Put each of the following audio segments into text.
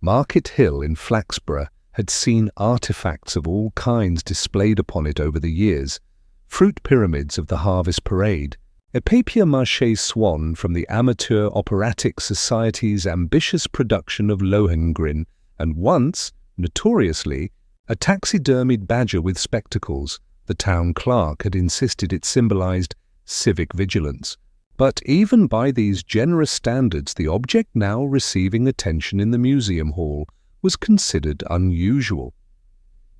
Market Hill in Flaxborough had seen artifacts of all kinds displayed upon it over the years: fruit pyramids of the Harvest Parade, a papier-mâché swan from the Amateur Operatic Society's ambitious production of Lohengrin, and once, notoriously, a taxidermied badger with spectacles. The town clerk had insisted it symbolized civic vigilance. But even by these generous standards, the object now receiving attention in the museum hall was considered unusual.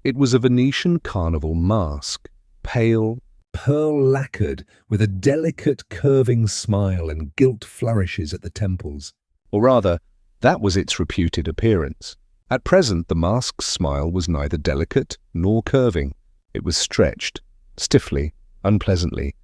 It was a Venetian carnival mask, pale, pearl-lacquered, with a delicate curving smile and gilt flourishes at the temples. Or rather, that was its reputed appearance. At present, the mask's smile was neither delicate nor curving. It was stretched, stiffly, unpleasantly,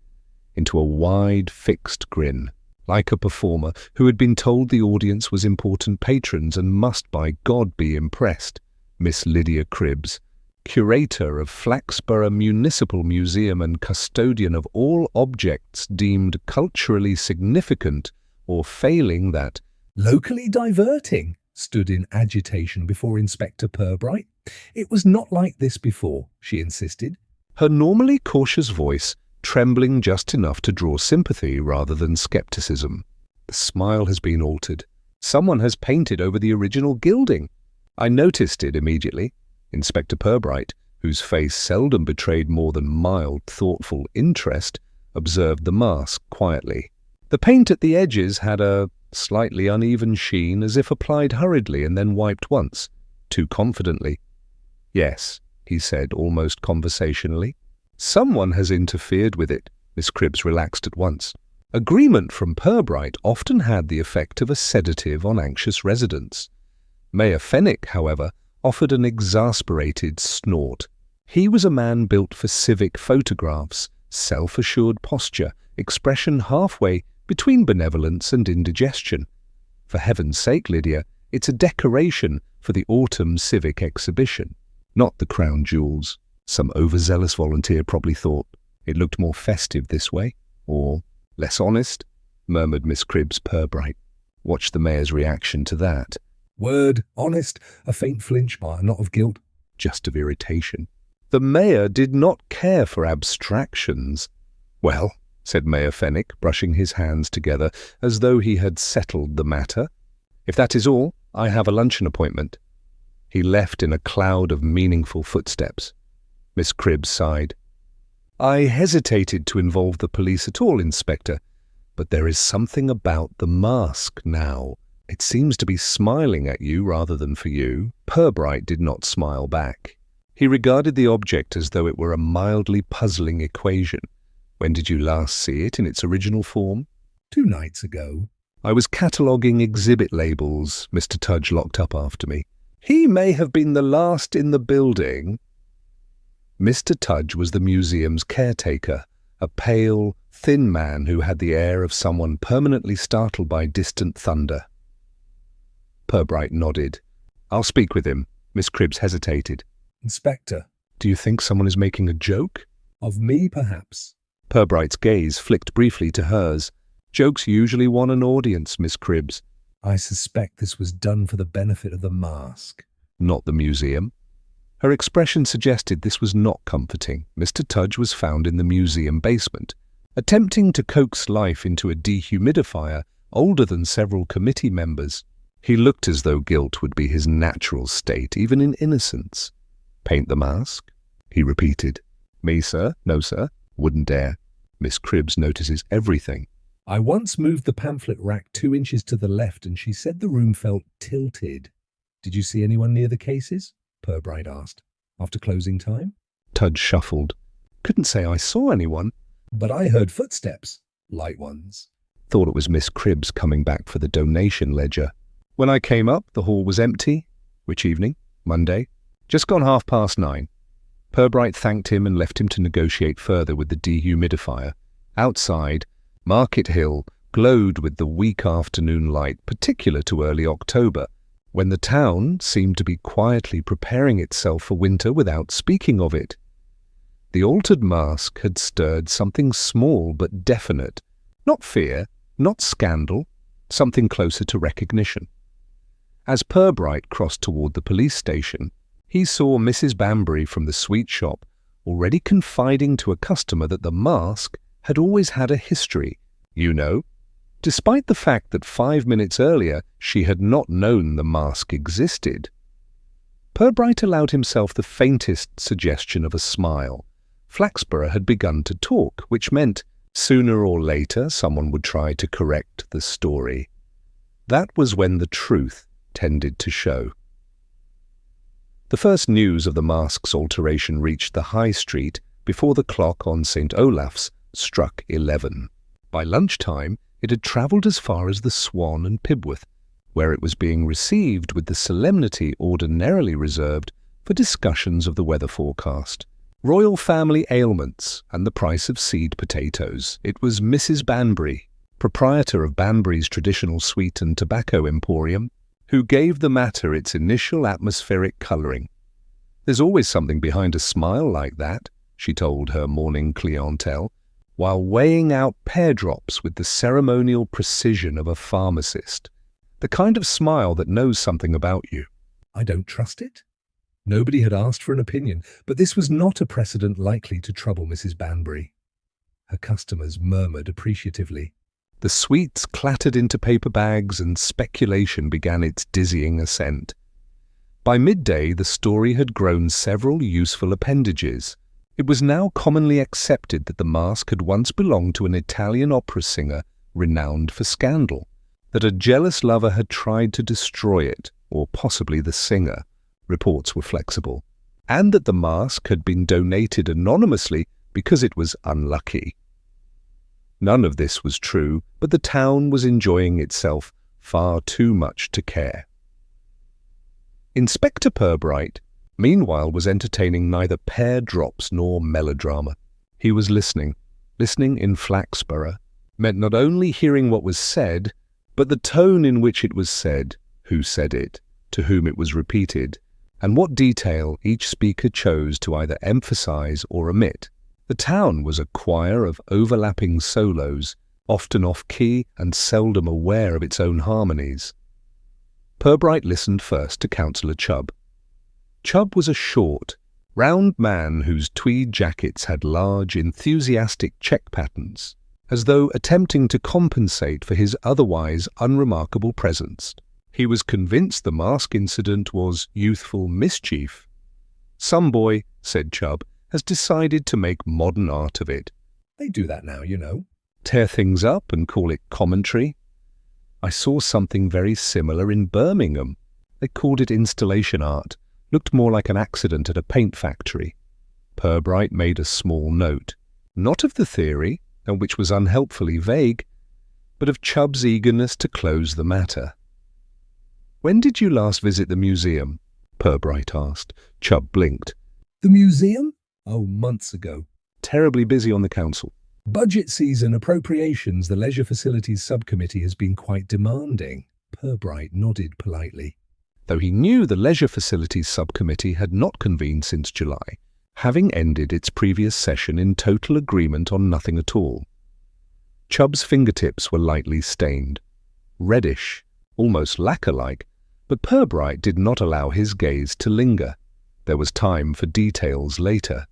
into a wide, fixed grin, like a performer who had been told the audience was important patrons and must by God be impressed. Miss Lydia Cribbs, curator of Flaxborough Municipal Museum and custodian of all objects deemed culturally significant or failing that locally diverting, stood in agitation before Inspector Purbright. It was not like this before, she insisted, her normally cautious voice trembling just enough to draw sympathy rather than skepticism. The smile has been altered. Someone has painted over the original gilding. I noticed it immediately. Inspector Purbright, whose face seldom betrayed more than mild, thoughtful interest, observed the mask quietly. The paint at the edges had a slightly uneven sheen, as if applied hurriedly and then wiped once, too confidently. "Yes," he said almost conversationally. "Someone has interfered with it." Miss Cribbs relaxed at once. Agreement from Purbright often had the effect of a sedative on anxious residents. Mayor Fenwick, however, offered an exasperated snort. He was a man built for civic photographs, self-assured posture, expression halfway between benevolence and indigestion. "For heaven's sake, Lydia, it's a decoration for the autumn civic exhibition, not the crown jewels." Some overzealous volunteer probably thought it looked more festive this way, or less honest, murmured Miss Cribbs Purbright. Watch the mayor's reaction to that. "Word, honest," a faint flinch, but not of guilt, just of irritation. The mayor did not care for abstractions. "Well," said Mayor Fenwick, brushing his hands together as though he had settled the matter, "if that is all, I have a luncheon appointment." He left in a cloud of meaningful footsteps. Miss Cribbs sighed. "I hesitated to involve the police at all, Inspector, but there is something about the mask now. It seems to be smiling at you rather than for you." Purbright did not smile back. He regarded the object as though it were a mildly puzzling equation. "When did you last see it in its original form?" "2 nights ago. I was cataloguing exhibit labels. Mr. Tudge locked up after me. He may have been the last in the building." Mr. Tudge was the museum's caretaker, a pale, thin man who had the air of someone permanently startled by distant thunder. Purbright nodded. "I'll speak with him." Miss Cribbs hesitated. "Inspector, do you think someone is making a joke?" "Of me, perhaps." Purbright's gaze flicked briefly to hers. "Jokes usually won an audience, Miss Cribbs." "I suspect this was done for the benefit of the mask." "Not the museum." Her expression suggested this was not comforting. Mr. Tudge was found in the museum basement, attempting to coax life into a dehumidifier older than several committee members. He looked as though guilt would be his natural state, even in innocence. "Paint the mask?" he repeated. "Me, sir? No, sir. Wouldn't dare. Miss Cribbs notices everything." "I once moved the pamphlet rack 2 inches to the left, and she said the room felt tilted." "Did you see anyone near the cases?" Purbright asked. "After closing time?" Tudge shuffled. "Couldn't say I saw anyone." "But I heard footsteps. Light ones." Thought it was Miss Cribbs coming back for the donation ledger. "When I came up, the hall was empty." "Which evening?" "Monday. Just gone 9:30. Purbright thanked him and left him to negotiate further with the dehumidifier. Outside, Market Hill glowed with the weak afternoon light particular to early October, when the town seemed to be quietly preparing itself for winter without speaking of it. The altered mask had stirred something small but definite, not fear, not scandal, something closer to recognition. As Purbright crossed toward the police station, he saw Mrs. Banbury from the sweet shop already confiding to a customer that the mask had always had a history, despite the fact that 5 minutes earlier she had not known the mask existed. Purbright allowed himself the faintest suggestion of a smile. Flaxborough had begun to talk, which meant sooner or later someone would try to correct the story. That was when the truth tended to show. The first news of the mask's alteration reached the High Street before the clock on St. Olaf's struck 11. By lunchtime, it had travelled as far as the Swan and Pibworth, where it was being received with the solemnity ordinarily reserved for discussions of the weather forecast, royal family ailments, and the price of seed potatoes. It was Mrs. Banbury, proprietor of Banbury's traditional sweet and tobacco emporium, who gave the matter its initial atmospheric colouring. "There's always something behind a smile like that," she told her morning clientele, while weighing out pear drops with the ceremonial precision of a pharmacist. "The kind of smile that knows something about you." I don't trust it. Nobody had asked for an opinion, but this was not a precedent likely to trouble Mrs. Banbury. Her customers murmured appreciatively. The sweets clattered into paper bags and speculation began its dizzying ascent. By midday, the story had grown several useful appendages. It was now commonly accepted that the mask had once belonged to an Italian opera singer renowned for scandal, that a jealous lover had tried to destroy it, or possibly the singer. Reports were flexible. And that the mask had been donated anonymously because it was unlucky. None of this was true, but the town was enjoying itself far too much to care. Inspector Purbright, meanwhile, was entertaining neither pear drops nor melodrama. He was listening. Listening in Flaxborough meant not only hearing what was said, but the tone in which it was said, who said it, to whom it was repeated, and what detail each speaker chose to either emphasize or omit. The town was a choir of overlapping solos, often off-key and seldom aware of its own harmonies. Purbright listened first to Councillor Chubb. Chubb was a short, round man whose tweed jackets had large, enthusiastic check patterns, as though attempting to compensate for his otherwise unremarkable presence. He was convinced the mask incident was youthful mischief. "Some boy," said Chubb, "has decided to make modern art of it. They do that now, Tear things up and call it commentary. I saw something very similar in Birmingham. They called it installation art. Looked more like an accident at a paint factory." Purbright made a small note, not of the theory, which was unhelpfully vague, but of Chubb's eagerness to close the matter. "When did you last visit the museum?" Purbright asked. Chubb blinked. The museum? Oh, months ago. Terribly busy on the council. Budget season appropriations, the Leisure Facilities Subcommittee has been quite demanding. Purbright nodded politely. Though he knew the Leisure Facilities Subcommittee had not convened since July, having ended its previous session in total agreement on nothing at all. Chubb's fingertips were lightly stained. Reddish, almost lacquer-like, but Purbright did not allow his gaze to linger. There was time for details later.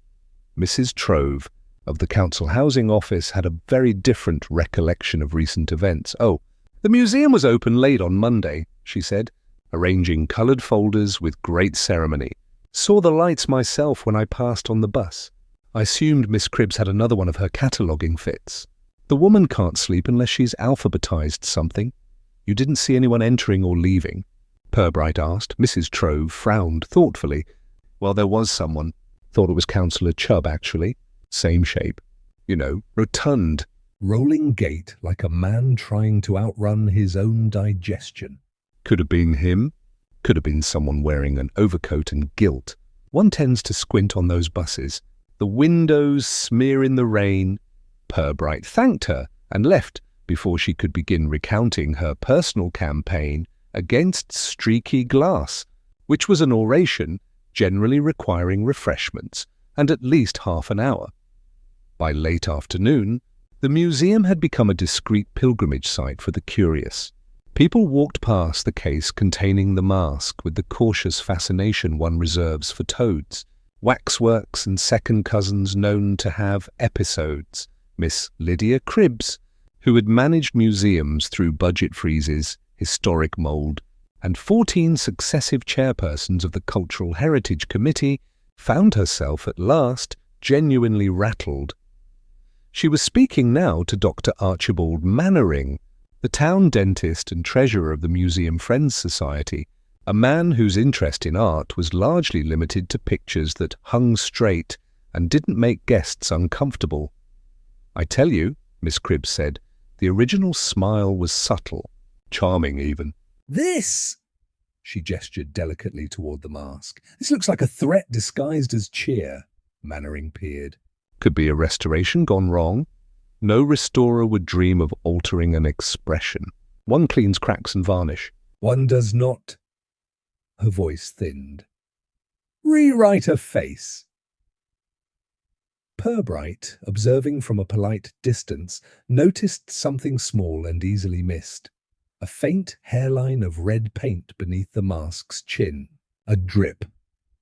Mrs. Trove, of the Council Housing Office, had a very different recollection of recent events. "Oh, the museum was open late on Monday," she said, arranging coloured folders with great ceremony. "Saw the lights myself when I passed on the bus. I assumed Miss Cribbs had another one of her cataloguing fits. The woman can't sleep unless she's alphabetized something. You didn't see anyone entering or leaving?" Purbright asked. Mrs. Trove frowned thoughtfully. "Well, there was someone. Thought it was Councillor Chubb, actually. Same shape. Rotund. Rolling gait like a man trying to outrun his own digestion." Could have been him. Could have been someone wearing an overcoat and gilt. One tends to squint on those buses. The windows smear in the rain. Purbright thanked her and left before she could begin recounting her personal campaign against streaky glass, which was an oration generally requiring refreshments and at least half an hour. By late afternoon, the museum had become a discreet pilgrimage site for the curious. People walked past the case containing the mask with the cautious fascination one reserves for toads, waxworks and second cousins known to have episodes. Miss Lydia Cribbs, who had managed museums through budget freezes, historic mould, and 14 successive chairpersons of the Cultural Heritage Committee, found herself at last genuinely rattled. She was speaking now to Dr. Archibald Mannering, the town dentist and treasurer of the Museum Friends Society, a man whose interest in art was largely limited to pictures that hung straight and didn't make guests uncomfortable. "I tell you," Miss Cribbs said, the original smile was subtle, charming even. "This!" She gestured delicately toward the mask. "This looks like a threat disguised as cheer." Mannering peered. "Could be a restoration gone wrong. No restorer would dream of altering an expression. One cleans cracks and varnish." "One does not." Her voice thinned. "Rewrite a face." Purbright, observing from a polite distance, noticed something small and easily missed. A faint hairline of red paint beneath the mask's chin. A drip.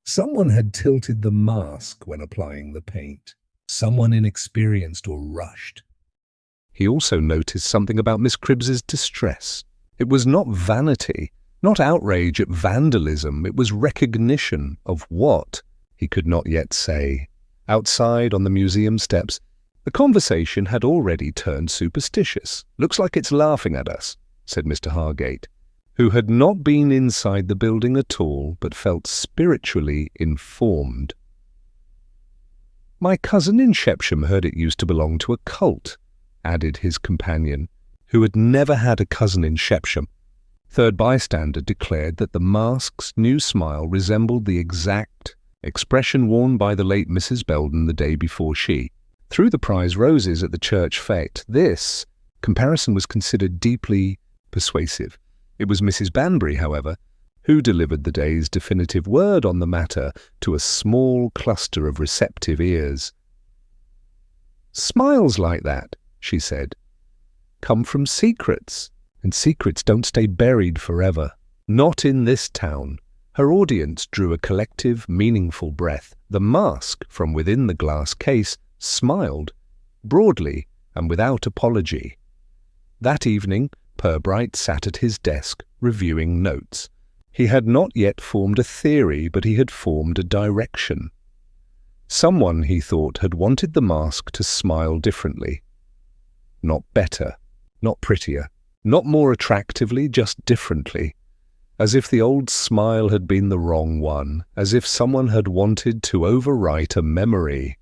Someone had tilted the mask when applying the paint. Someone inexperienced or rushed. He also noticed something about Miss Cribbs's distress. It was not vanity, not outrage at vandalism. It was recognition of what, he could not yet say. Outside on the museum steps, the conversation had already turned superstitious. "Looks like it's laughing at us," said Mr. Hargate, who had not been inside the building at all but felt spiritually informed. "My cousin in Shepsham heard it used to belong to a cult," added his companion, who had never had a cousin in Shepsham. Third bystander declared that the mask's new smile resembled the exact expression worn by the late Mrs. Belden the day before she threw the prize roses at the church fete. This comparison was considered deeply persuasive. It was Mrs. Banbury, however, who delivered the day's definitive word on the matter to a small cluster of receptive ears. "Smiles like that," she said, "come from secrets, and secrets don't stay buried forever. Not in this town." Her audience drew a collective, meaningful breath. The mask, from within the glass case, smiled, broadly and without apology. That evening, Purbright sat at his desk, reviewing notes. He had not yet formed a theory, but he had formed a direction. Someone, he thought, had wanted the mask to smile differently. Not better, not prettier, not more attractively, just differently. As if the old smile had been the wrong one, as if someone had wanted to overwrite a memory.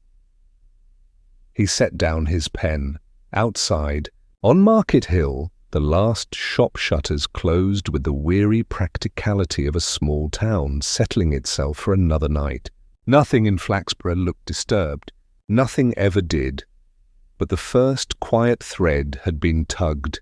He set down his pen. Outside, on Market Hill, the last shop shutters closed with the weary practicality of a small town settling itself for another night. Nothing in Flaxborough looked disturbed. Nothing ever did. But the first quiet thread had been tugged,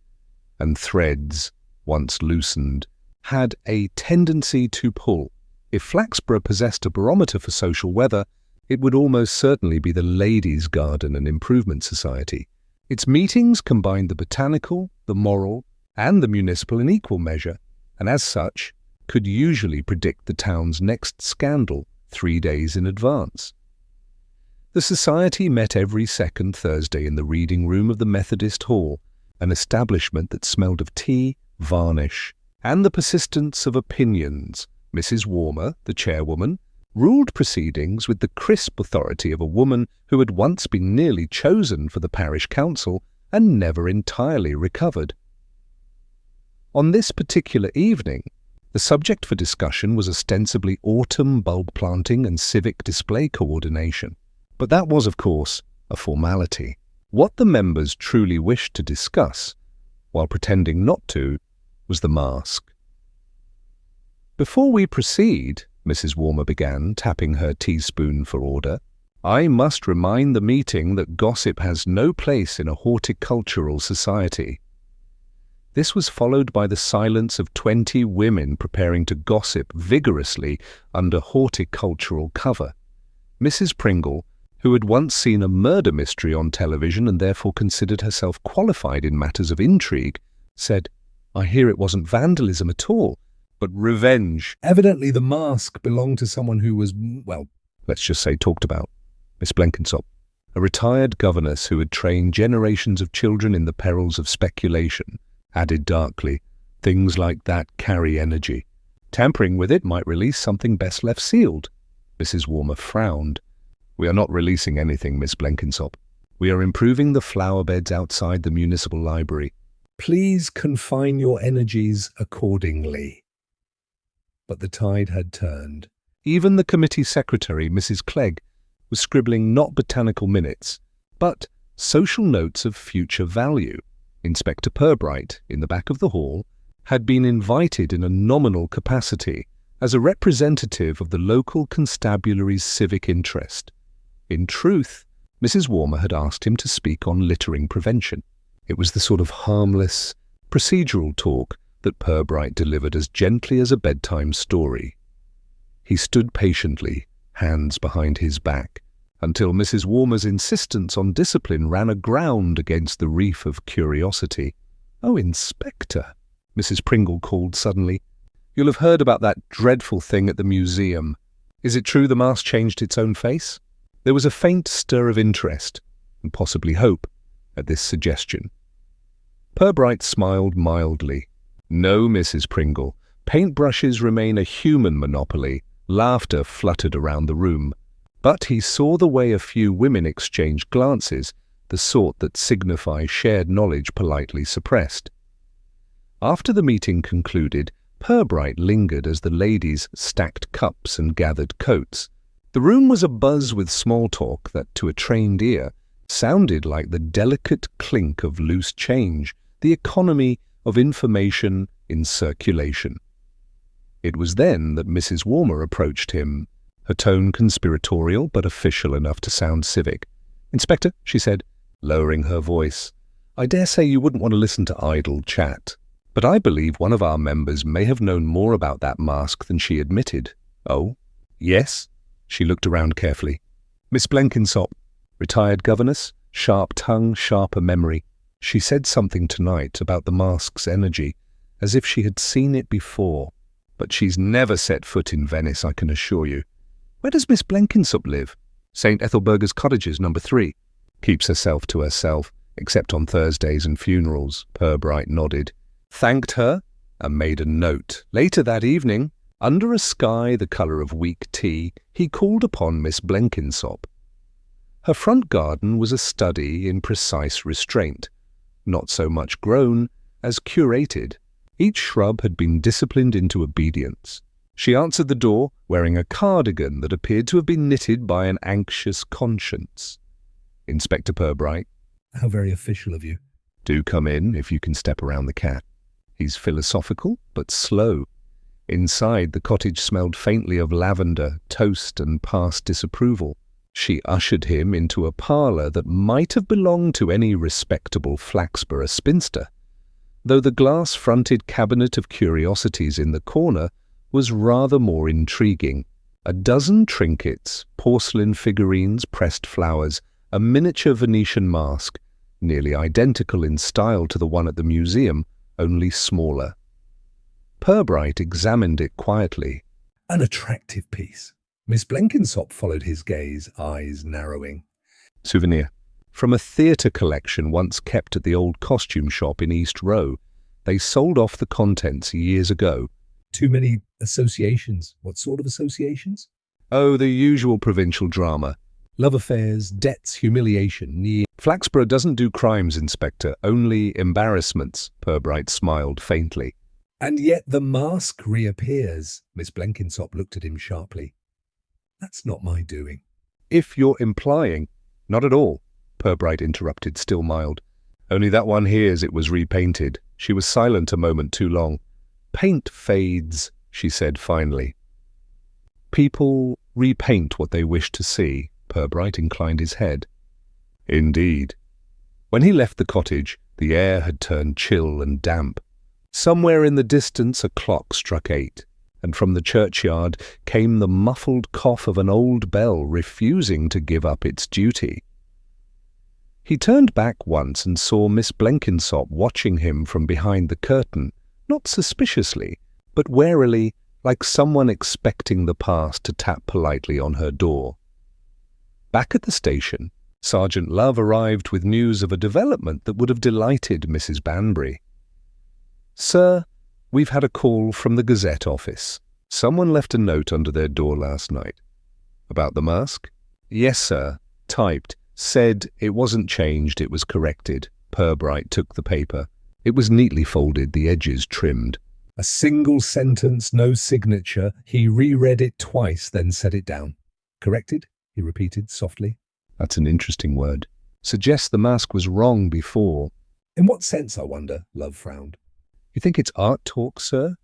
and threads, once loosened, had a tendency to pull. If Flaxborough possessed a barometer for social weather, it would almost certainly be the Ladies' Garden and Improvement Society. Its meetings combined the botanical, the moral, and the municipal in equal measure, and as such, could usually predict the town's next scandal 3 days in advance. The society met every second Thursday in the reading room of the Methodist Hall, an establishment that smelled of tea, varnish, and the persistence of opinions. Mrs. Warmer, the chairwoman, ruled proceedings with the crisp authority of a woman who had once been nearly chosen for the parish council and never entirely recovered. On this particular evening, the subject for discussion was ostensibly autumn bulb planting and civic display coordination. But that was, of course, a formality. What the members truly wished to discuss, while pretending not to, was the mask. "Before we proceed," Mrs. Warmer began, tapping her teaspoon for order, "I must remind the meeting that gossip has no place in a horticultural society." This was followed by the silence of 20 women preparing to gossip vigorously under horticultural cover. Mrs. Pringle, who had once seen a murder mystery on television and therefore considered herself qualified in matters of intrigue, said, I hear it wasn't vandalism at all, but revenge. Evidently the mask belonged to someone who was, well, Let's just say talked about. Miss Blenkinsop, a retired governess who had trained generations of children in the perils of speculation, added darkly, things like that carry energy. Tampering with it might release something best left sealed. Mrs. Warmer frowned. We are not releasing anything, Miss Blenkinsop. We are improving the flower beds outside the municipal library. please confine your energies accordingly. But the tide had turned. Even the committee secretary, Mrs. Clegg, was scribbling not botanical minutes, but social notes of future value. Inspector Purbright, in the back of the hall, had been invited in a nominal capacity as a representative of the local constabulary's civic interest. In truth, Mrs. Warmer had asked him to speak on littering prevention. It was the sort of harmless, procedural talk that Purbright delivered as gently as a bedtime story. He stood patiently, hands behind his back, until Mrs. Warmer's insistence on discipline ran aground against the reef of curiosity. "Oh, Inspector," Mrs. Pringle called suddenly, "you'll have heard about that dreadful thing at the museum. Is it true the mask changed its own face?" There was a faint stir of interest, and possibly hope, at this suggestion. Purbright smiled mildly. "No, Mrs. Pringle, paintbrushes remain a human monopoly." Laughter fluttered around the room. But he saw the way a few women exchanged glances, the sort that signify shared knowledge politely suppressed. After the meeting concluded, Purbright lingered as the ladies stacked cups and gathered coats. The room was abuzz with small talk that, to a trained ear, sounded like the delicate clink of loose change, the economy of information in circulation. It was then that Mrs. Warmer approached him, her tone conspiratorial but official enough to sound civic. "Inspector," she said, lowering her voice, "I dare say you wouldn't want to listen to idle chat, but I believe one of our members may have known more about that mask than she admitted." "Oh, yes?" She looked around carefully. "Miss Blenkinsop, retired governess, sharp tongue, sharper memory. She said something tonight about the mask's energy, as if she had seen it before. But she's never set foot in Venice, I can assure you. Where does Miss Blenkinsop live?" "St. Ethelburga's Cottages, number 3. "Keeps herself to herself, except on Thursdays and funerals," Purbright nodded. Thanked her, and made a note. Later that evening, under a sky the colour of weak tea, he called upon Miss Blenkinsop. Her front garden was a study in precise restraint, not so much grown as curated. Each shrub had been disciplined into obedience. She answered the door, wearing a cardigan that appeared to have been knitted by an anxious conscience. "Inspector Purbright." How very official of you. "Do come in if you can step around the cat." He's philosophical, but slow. Inside, the cottage smelled faintly of lavender, toast, and past disapproval. She ushered him into a parlour that might have belonged to any respectable Flaxborough spinster, though the glass-fronted cabinet of curiosities in the corner was rather more intriguing. A dozen trinkets, porcelain figurines, pressed flowers, a miniature Venetian mask, nearly identical in style to the one at the museum, only smaller. Purbright examined it quietly. An attractive piece. Miss Blenkinsop followed his gaze, eyes narrowing. "Souvenir. From a theatre collection once kept at the old costume shop in East Row. They sold off the contents years ago." Too many associations. What sort of associations? "Oh, the usual provincial drama. Love affairs, debts, humiliation, Flaxborough doesn't do crimes, Inspector, only embarrassments," Purbright smiled faintly. And yet the mask reappears. Miss Blenkinsop looked at him sharply. "That's not my doing." "If you're implying—" "Not at all," Purbright interrupted, still mild. "Only that one hears it was repainted." She was silent a moment too long. "Paint fades," she said finally. "People repaint what they wish to see." Purbright inclined his head. "Indeed." When he left the cottage, the air had turned chill and damp. Somewhere in the distance a clock struck 8, and from the churchyard came the muffled cough of an old bell refusing to give up its duty. He turned back once and saw Miss Blenkinsop watching him from behind the curtain, not suspiciously, but warily, like someone expecting the past to tap politely on her door. Back at the station, Sergeant Love arrived with news of a development that would have delighted Mrs. Banbury. "Sir, we've had a call from the Gazette office. Someone left a note under their door last night." "About the mask?" "Yes, sir. Typed. Said it wasn't changed, it was corrected." Purbright took the paper. It was neatly folded, the edges trimmed. A single sentence, no signature. He reread it twice, then set it down. "Corrected?" he repeated softly. "That's an interesting word. Suggests the mask was wrong before." "In what sense, I wonder?" Love frowned. "You think it's art talk, sir?"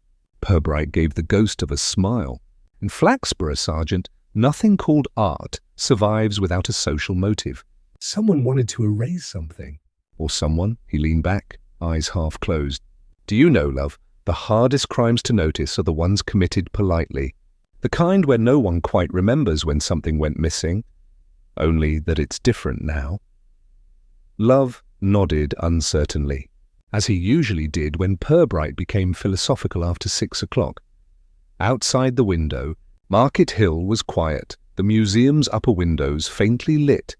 Purbright gave the ghost of a smile. "In Flaxborough, Sergeant, nothing called art survives without a social motive." "Someone wanted to erase something." "Or someone," he leaned back, eyes half closed. "Do you know, love, the hardest crimes to notice are the ones committed politely. The kind where no one quite remembers when something went missing. Only that it's different now." Love nodded uncertainly, as he usually did when Purbright became philosophical after 6 o'clock. Outside the window, Market Hill was quiet, the museum's upper windows faintly lit.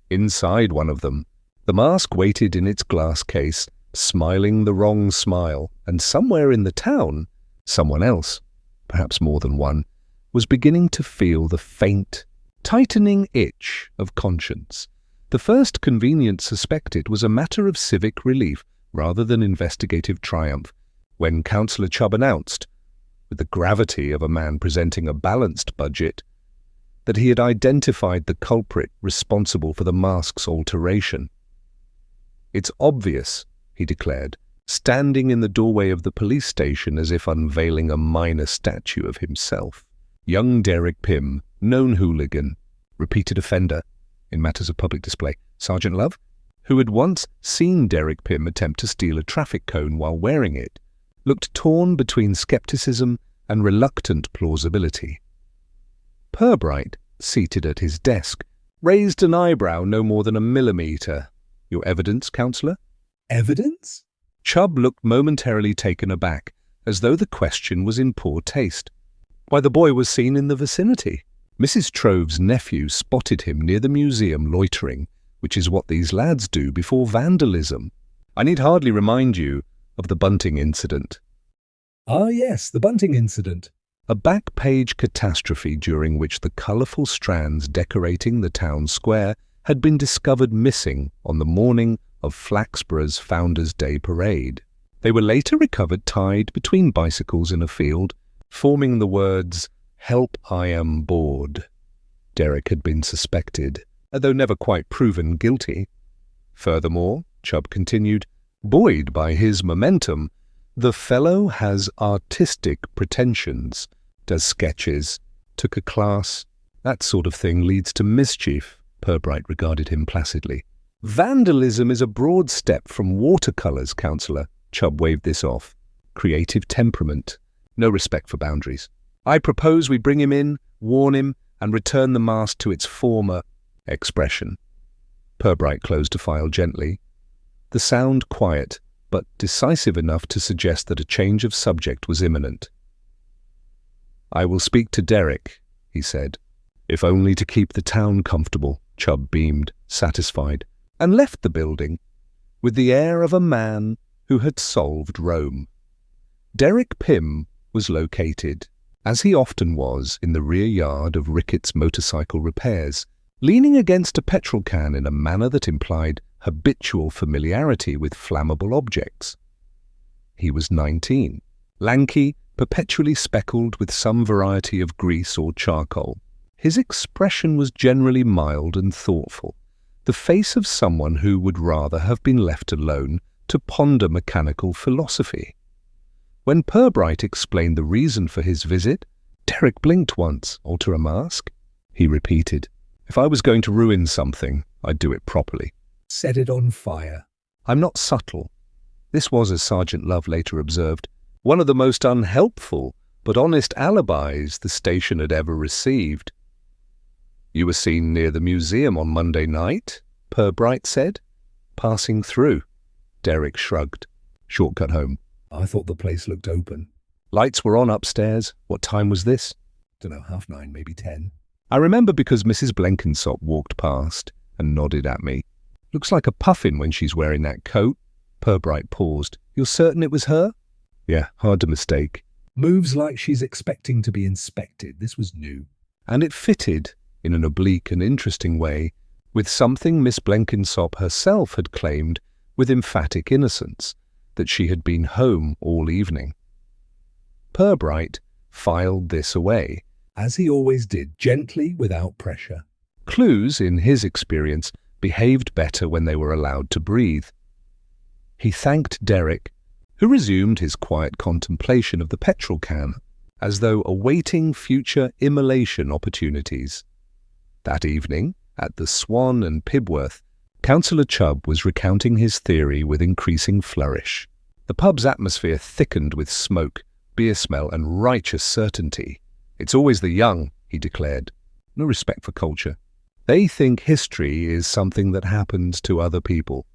Inside one of them, the mask waited in its glass case, smiling the wrong smile, and somewhere in the town, someone else, perhaps more than one, was beginning to feel the faint, tightening itch of conscience. The first convenience suspected was a matter of civic relief rather than investigative triumph, when Councillor Chubb announced, with the gravity of a man presenting a balanced budget, that he had identified the culprit responsible for the mask's alteration. "It's obvious," he declared, standing in the doorway of the police station as if unveiling a minor statue of himself. Young Derek Pym, known hooligan, repeated offender in matters of public display. Sergeant Love, who had once seen Derek Pym attempt to steal a traffic cone while wearing it, looked torn between skepticism and reluctant plausibility. Purbright, seated at his desk, raised an eyebrow no more than a millimetre. "Your evidence, Councillor?" "Evidence?" Chubb looked momentarily taken aback, as though the question was in poor taste. "Why, the boy was seen in the vicinity. Mrs. Trove's nephew spotted him near the museum loitering, which is what these lads do before vandalism. I need hardly remind you of the bunting incident." "Ah, yes, the bunting incident." A back-page catastrophe during which the colourful strands decorating the town square had been discovered missing on the morning of Flaxborough's Founders' Day parade. They were later recovered tied between bicycles in a field, forming the words, "Help, I am bored." Derek had been suspected, though never quite proven guilty. Furthermore, Chubb continued, buoyed by his momentum, the fellow has artistic pretensions, does sketches, took a class. That sort of thing leads to mischief, Purbright regarded him placidly. Vandalism is a broad step from watercolours, Councillor. Chubb waved this off. Creative temperament, no respect for boundaries. I propose we bring him in, warn him, and return the mask to its former expression. Purbright closed a file gently. The sound quiet, but decisive enough to suggest that a change of subject was imminent. I will speak to Derek, he said. If only to keep the town comfortable, Chubb beamed, satisfied, and left the building, with the air of a man who had solved Rome. Derek Pym was located, as he often was, in the rear yard of Ricketts Motorcycle Repairs, leaning against a petrol can in a manner that implied habitual familiarity with flammable objects. He was 19, lanky, perpetually speckled with some variety of grease or charcoal. His expression was generally mild and thoughtful, the face of someone who would rather have been left alone to ponder mechanical philosophy. When Purbright explained the reason for his visit, Derek blinked once. Alter a mask? He repeated. If I was going to ruin something, I'd do it properly. Set it on fire. I'm not subtle. This was, as Sergeant Love later observed, one of the most unhelpful but honest alibis the station had ever received. You were seen near the museum on Monday night, Purbright said. Passing through. Derek shrugged. Shortcut home. I thought the place looked open. Lights were on upstairs. What time was this? Dunno, 9:30, maybe 10. I remember because Mrs. Blenkinsop walked past and nodded at me. Looks like a puffin when she's wearing that coat. Purbright paused. You're certain it was her? Yeah, hard to mistake. Moves like she's expecting to be inspected. This was new. And it fitted, in an oblique and interesting way, with something Miss Blenkinsop herself had claimed with emphatic innocence, that she had been home all evening. Purbright filed this away, As he always did, gently, without pressure. Clues, in his experience, behaved better when they were allowed to breathe. He thanked Derek, who resumed his quiet contemplation of the petrol can, as though awaiting future immolation opportunities. That evening, at the Swan and Pibworth, Councillor Chubb was recounting his theory with increasing flourish. The pub's atmosphere thickened with smoke, beer smell, and righteous certainty. It's always the young, he declared. No respect for culture. They think history is something that happens to other people.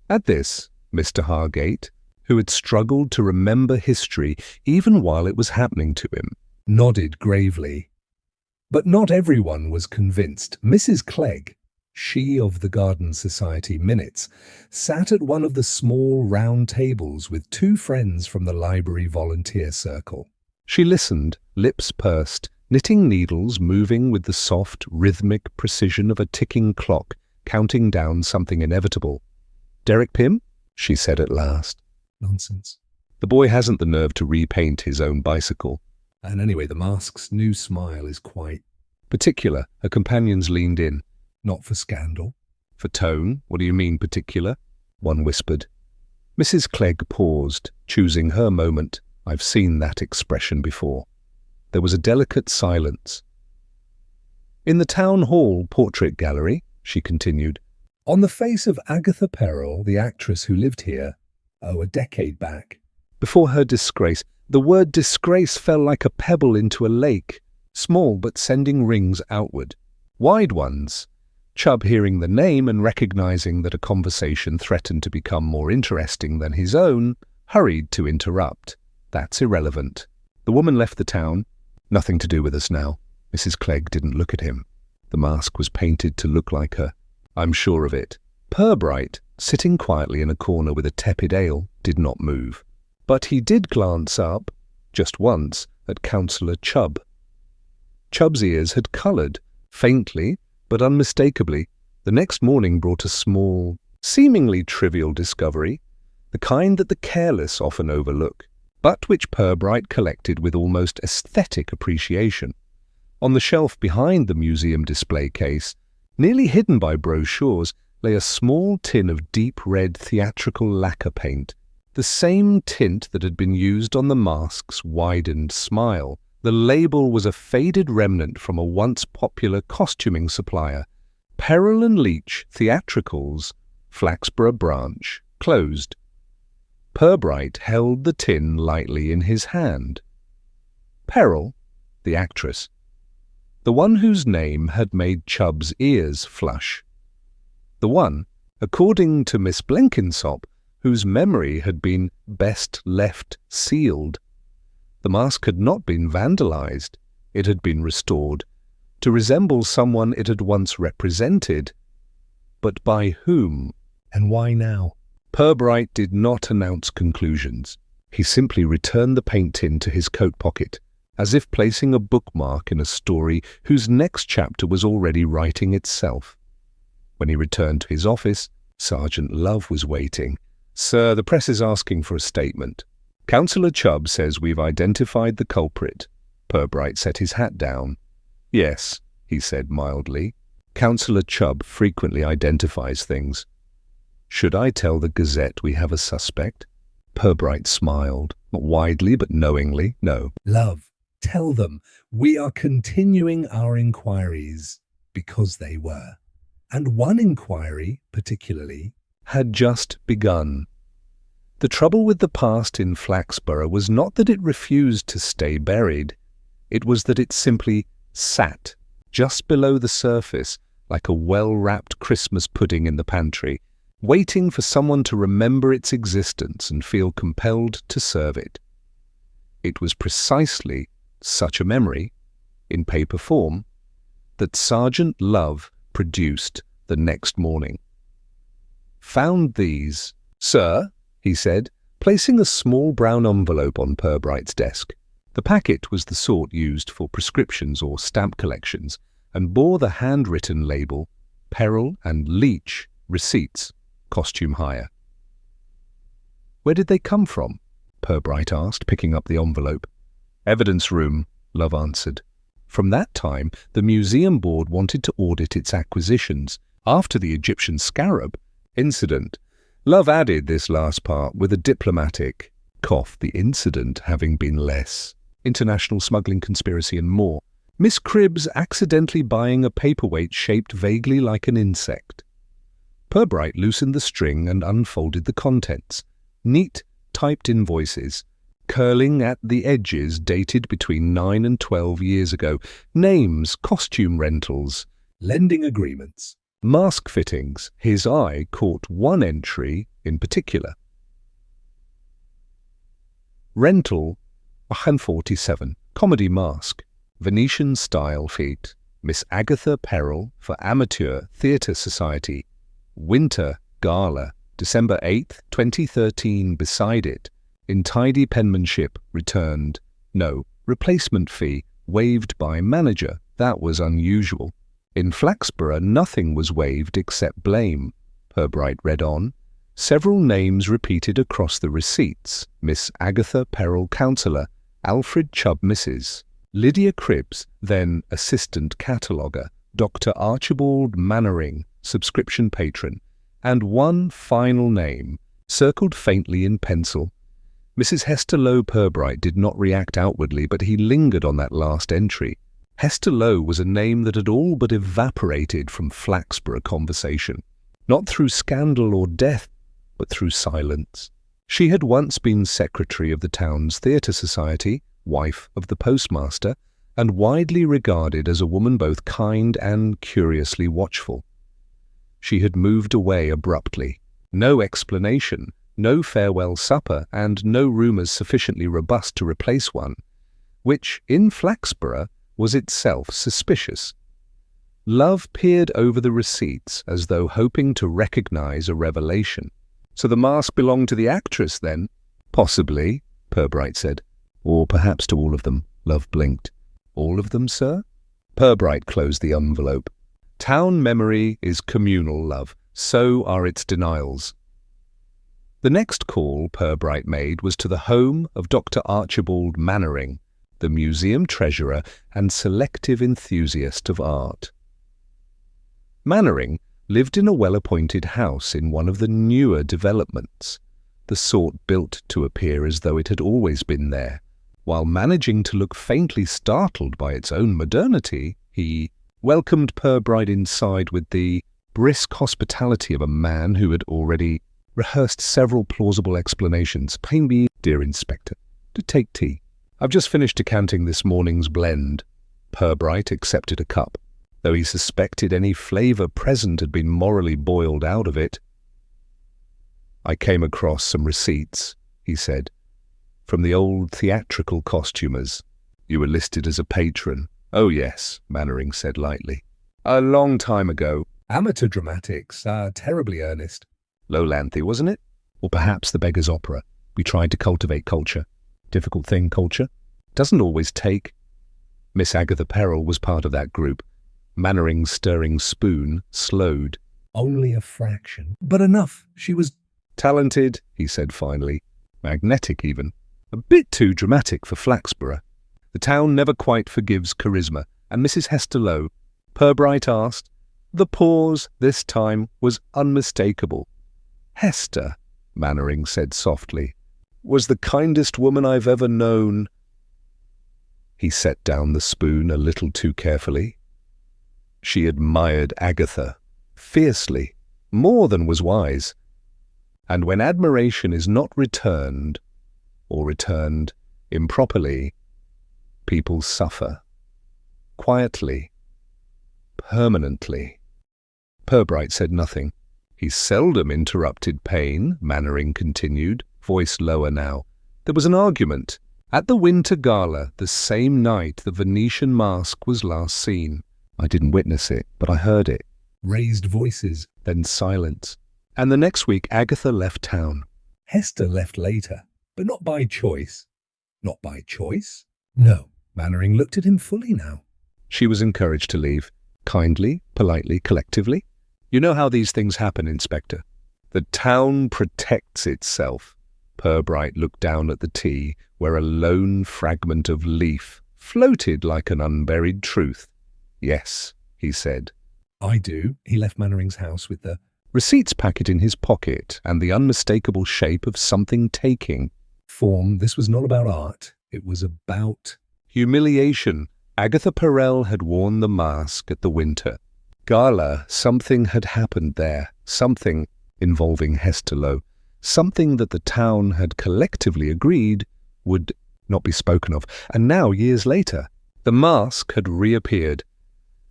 At this, Mr. Hargate, who had struggled to remember history even while it was happening to him, Nodded gravely. But not everyone was convinced. Mrs. Clegg, she of the Garden Society Minutes, sat at one of the small round tables with two friends from the library volunteer circle. She listened, lips pursed, knitting needles moving with the soft, rhythmic precision of a ticking clock, counting down something inevitable. Derek Pym? She said at last. Nonsense. The boy hasn't the nerve to repaint his own bicycle. And anyway, the mask's new smile is quite Particular, her companions leaned in. not for scandal. For tone? What do you mean, particular? One whispered. Mrs. Clegg paused, choosing her moment. I've seen that expression before. There was a delicate silence. In the Town Hall Portrait Gallery, she continued, On the face of Agatha Perrell, the actress who lived here, a decade back. before her disgrace, the word disgrace fell like a pebble into a lake, small but sending rings outward, wide ones. Chubb, hearing the name and recognizing that a conversation threatened to become more interesting than his own, hurried to interrupt. That's irrelevant. The woman left the town. Nothing to do with us now. Mrs. Clegg didn't look at him. The mask was painted to look like her. I'm sure of it. Purbright, sitting quietly in a corner with a tepid ale, did not move. But he did glance up, just once, at Councillor Chubb. Chubb's ears had coloured, faintly but unmistakably. The next morning brought a small, seemingly trivial discovery, the kind that the careless often overlook, but which Purbright collected with almost aesthetic appreciation. On the shelf behind the museum display case, nearly hidden by brochures, lay a small tin of deep red theatrical lacquer paint, the same tint that had been used on the mask's widened smile. The label was a faded remnant from a once popular costuming supplier, Perrell and Leach Theatricals, Flaxborough Branch, closed. Purbright held the tin lightly in his hand. Perrell, the actress, the one whose name had made Chubb's ears flush. The one, according to Miss Blenkinsop, whose memory had been best left sealed. The mask had not been vandalized. It had been restored, to resemble someone it had once represented. But by whom? And why now? Purbright did not announce conclusions. He simply returned the paint tin to his coat pocket, as if placing a bookmark in a story whose next chapter was already writing itself. When he returned to his office, Sergeant Love was waiting. Sir, the press is asking for a statement. Councillor Chubb says we've identified the culprit. Purbright set his hat down. Yes, he said mildly. Councillor Chubb frequently identifies things. Should I tell the Gazette we have a suspect? Purbright smiled, not widely but knowingly. No. Love, tell them we are continuing our inquiries, because they were. And one inquiry, particularly, had just begun. The trouble with the past in Flaxborough was not that it refused to stay buried. It was that it simply sat just below the surface like a well-wrapped Christmas pudding in the pantry, waiting for someone to remember its existence and feel compelled to serve it. It was precisely such a memory, in paper form, that Sergeant Love produced the next morning. "Found these, sir," he said, placing a small brown envelope on Purbright's desk. The packet was the sort used for prescriptions or stamp collections and bore the handwritten label, Peril and Leach, Receipts, Costume Hire. "Where did they come from?" Purbright asked, picking up the envelope. "Evidence room," Love answered. From that time, the museum board wanted to audit its acquisitions. After the Egyptian scarab incident, Love added this last part with a diplomatic cough, the incident having been less. International smuggling conspiracy and more. Miss Cribbs accidentally buying a paperweight shaped vaguely like an insect. Purbright loosened the string and unfolded the contents. Neat, typed invoices, curling at the edges dated between 9 and 12 years ago. Names, costume rentals, Lending agreements. mask fittings. His eye caught one entry in particular. Rental 147. Comedy mask. Venetian style feat. Miss Agatha Perel for Amateur Theatre Society. Winter Gala. December 8th, 2013. Beside it, in tidy penmanship, returned. No. Replacement fee waived by manager. That was unusual. In Flaxborough, nothing was waived except blame. Purbright read on. Several names repeated across the receipts. Miss Agatha Perel, Counsellor. Alfred Chubb, Mrs. Lydia Cribbs, then Assistant Cataloguer. Dr. Archibald Mannering, Subscription Patron. And one final name, circled faintly in pencil. Mrs. Hester Lowe. Purbright did not react outwardly, but he lingered on that last entry. Hester Lowe was a name that had all but evaporated from Flaxborough conversation, not through scandal or death, but through silence. She had once been secretary of the town's theatre society, wife of the postmaster, and widely regarded as a woman both kind and curiously watchful. She had moved away abruptly. No explanation, no farewell supper, and no rumours sufficiently robust to replace one, which, in Flaxborough, was itself suspicious. Love peered over the receipts as though hoping to recognize a revelation. "So the mask belonged to the actress, then?" "Possibly," Purbright said. "Or perhaps to all of them." Love blinked. "All of them, sir?" Purbright closed the envelope. Town memory is communal, Love. So are its denials. The next call Purbright made was to the home of Dr. Archibald Mannering, the museum treasurer and selective enthusiast of art. Mannering lived in a well-appointed house in one of the newer developments, the sort built to appear as though it had always been there. While managing to look faintly startled by its own modernity, he welcomed Purbright inside with the brisk hospitality of a man who had already rehearsed several plausible explanations. "Pay me, dear Inspector, to take tea. I've just finished decanting this morning's blend." Purbright accepted a cup, though he suspected any flavour present had been morally boiled out of it. "I came across some receipts," he said, "from the old theatrical costumers. You were listed as a patron." "Oh yes," Mannering said lightly. "A long time ago." Amateur dramatics are terribly earnest. Lowlanthi, wasn't it? Or perhaps the Beggar's Opera. We tried to cultivate culture. Difficult thing, culture. Doesn't always take. Miss Agatha Perel was part of that group. Mannering's stirring spoon slowed. Only a fraction, but enough. She was "Talented," he said finally. "Magnetic, even. A bit too dramatic for Flaxborough. The town never quite forgives charisma." "And Mrs. Hester Lowe?" Purbright asked. The pause, this time, was unmistakable. "Hester," Mannering said softly, "was the kindest woman I've ever known." He set down the spoon a little too carefully. She admired Agatha, fiercely, more than was wise. And when admiration is not returned, or returned improperly, people suffer. Quietly. Permanently. Purbright said nothing. He seldom interrupted pain, Mannering continued, voice lower now. There was an argument. At the winter gala, the same night the Venetian mask was last seen. I didn't witness it, but I heard it. Raised voices. Then silence. And the next week Agatha left town. Hester left later, but not by choice. Not by choice? No. Mannering looked at him fully now. She was encouraged to leave. Kindly, politely, collectively. You know how these things happen, Inspector. The town protects itself. Purbright looked down at the tea, where a lone fragment of leaf floated like an unburied truth. Yes, he said. I do. He left Mannering's house with the receipts packet in his pocket and the unmistakable shape of something taking. Form. This was not about art. It was about humiliation. Agatha Perel had worn the mask at the winter gala. Something had happened there, something involving Hesterlow, something that the town had collectively agreed would not be spoken of. And now, years later, the mask had reappeared,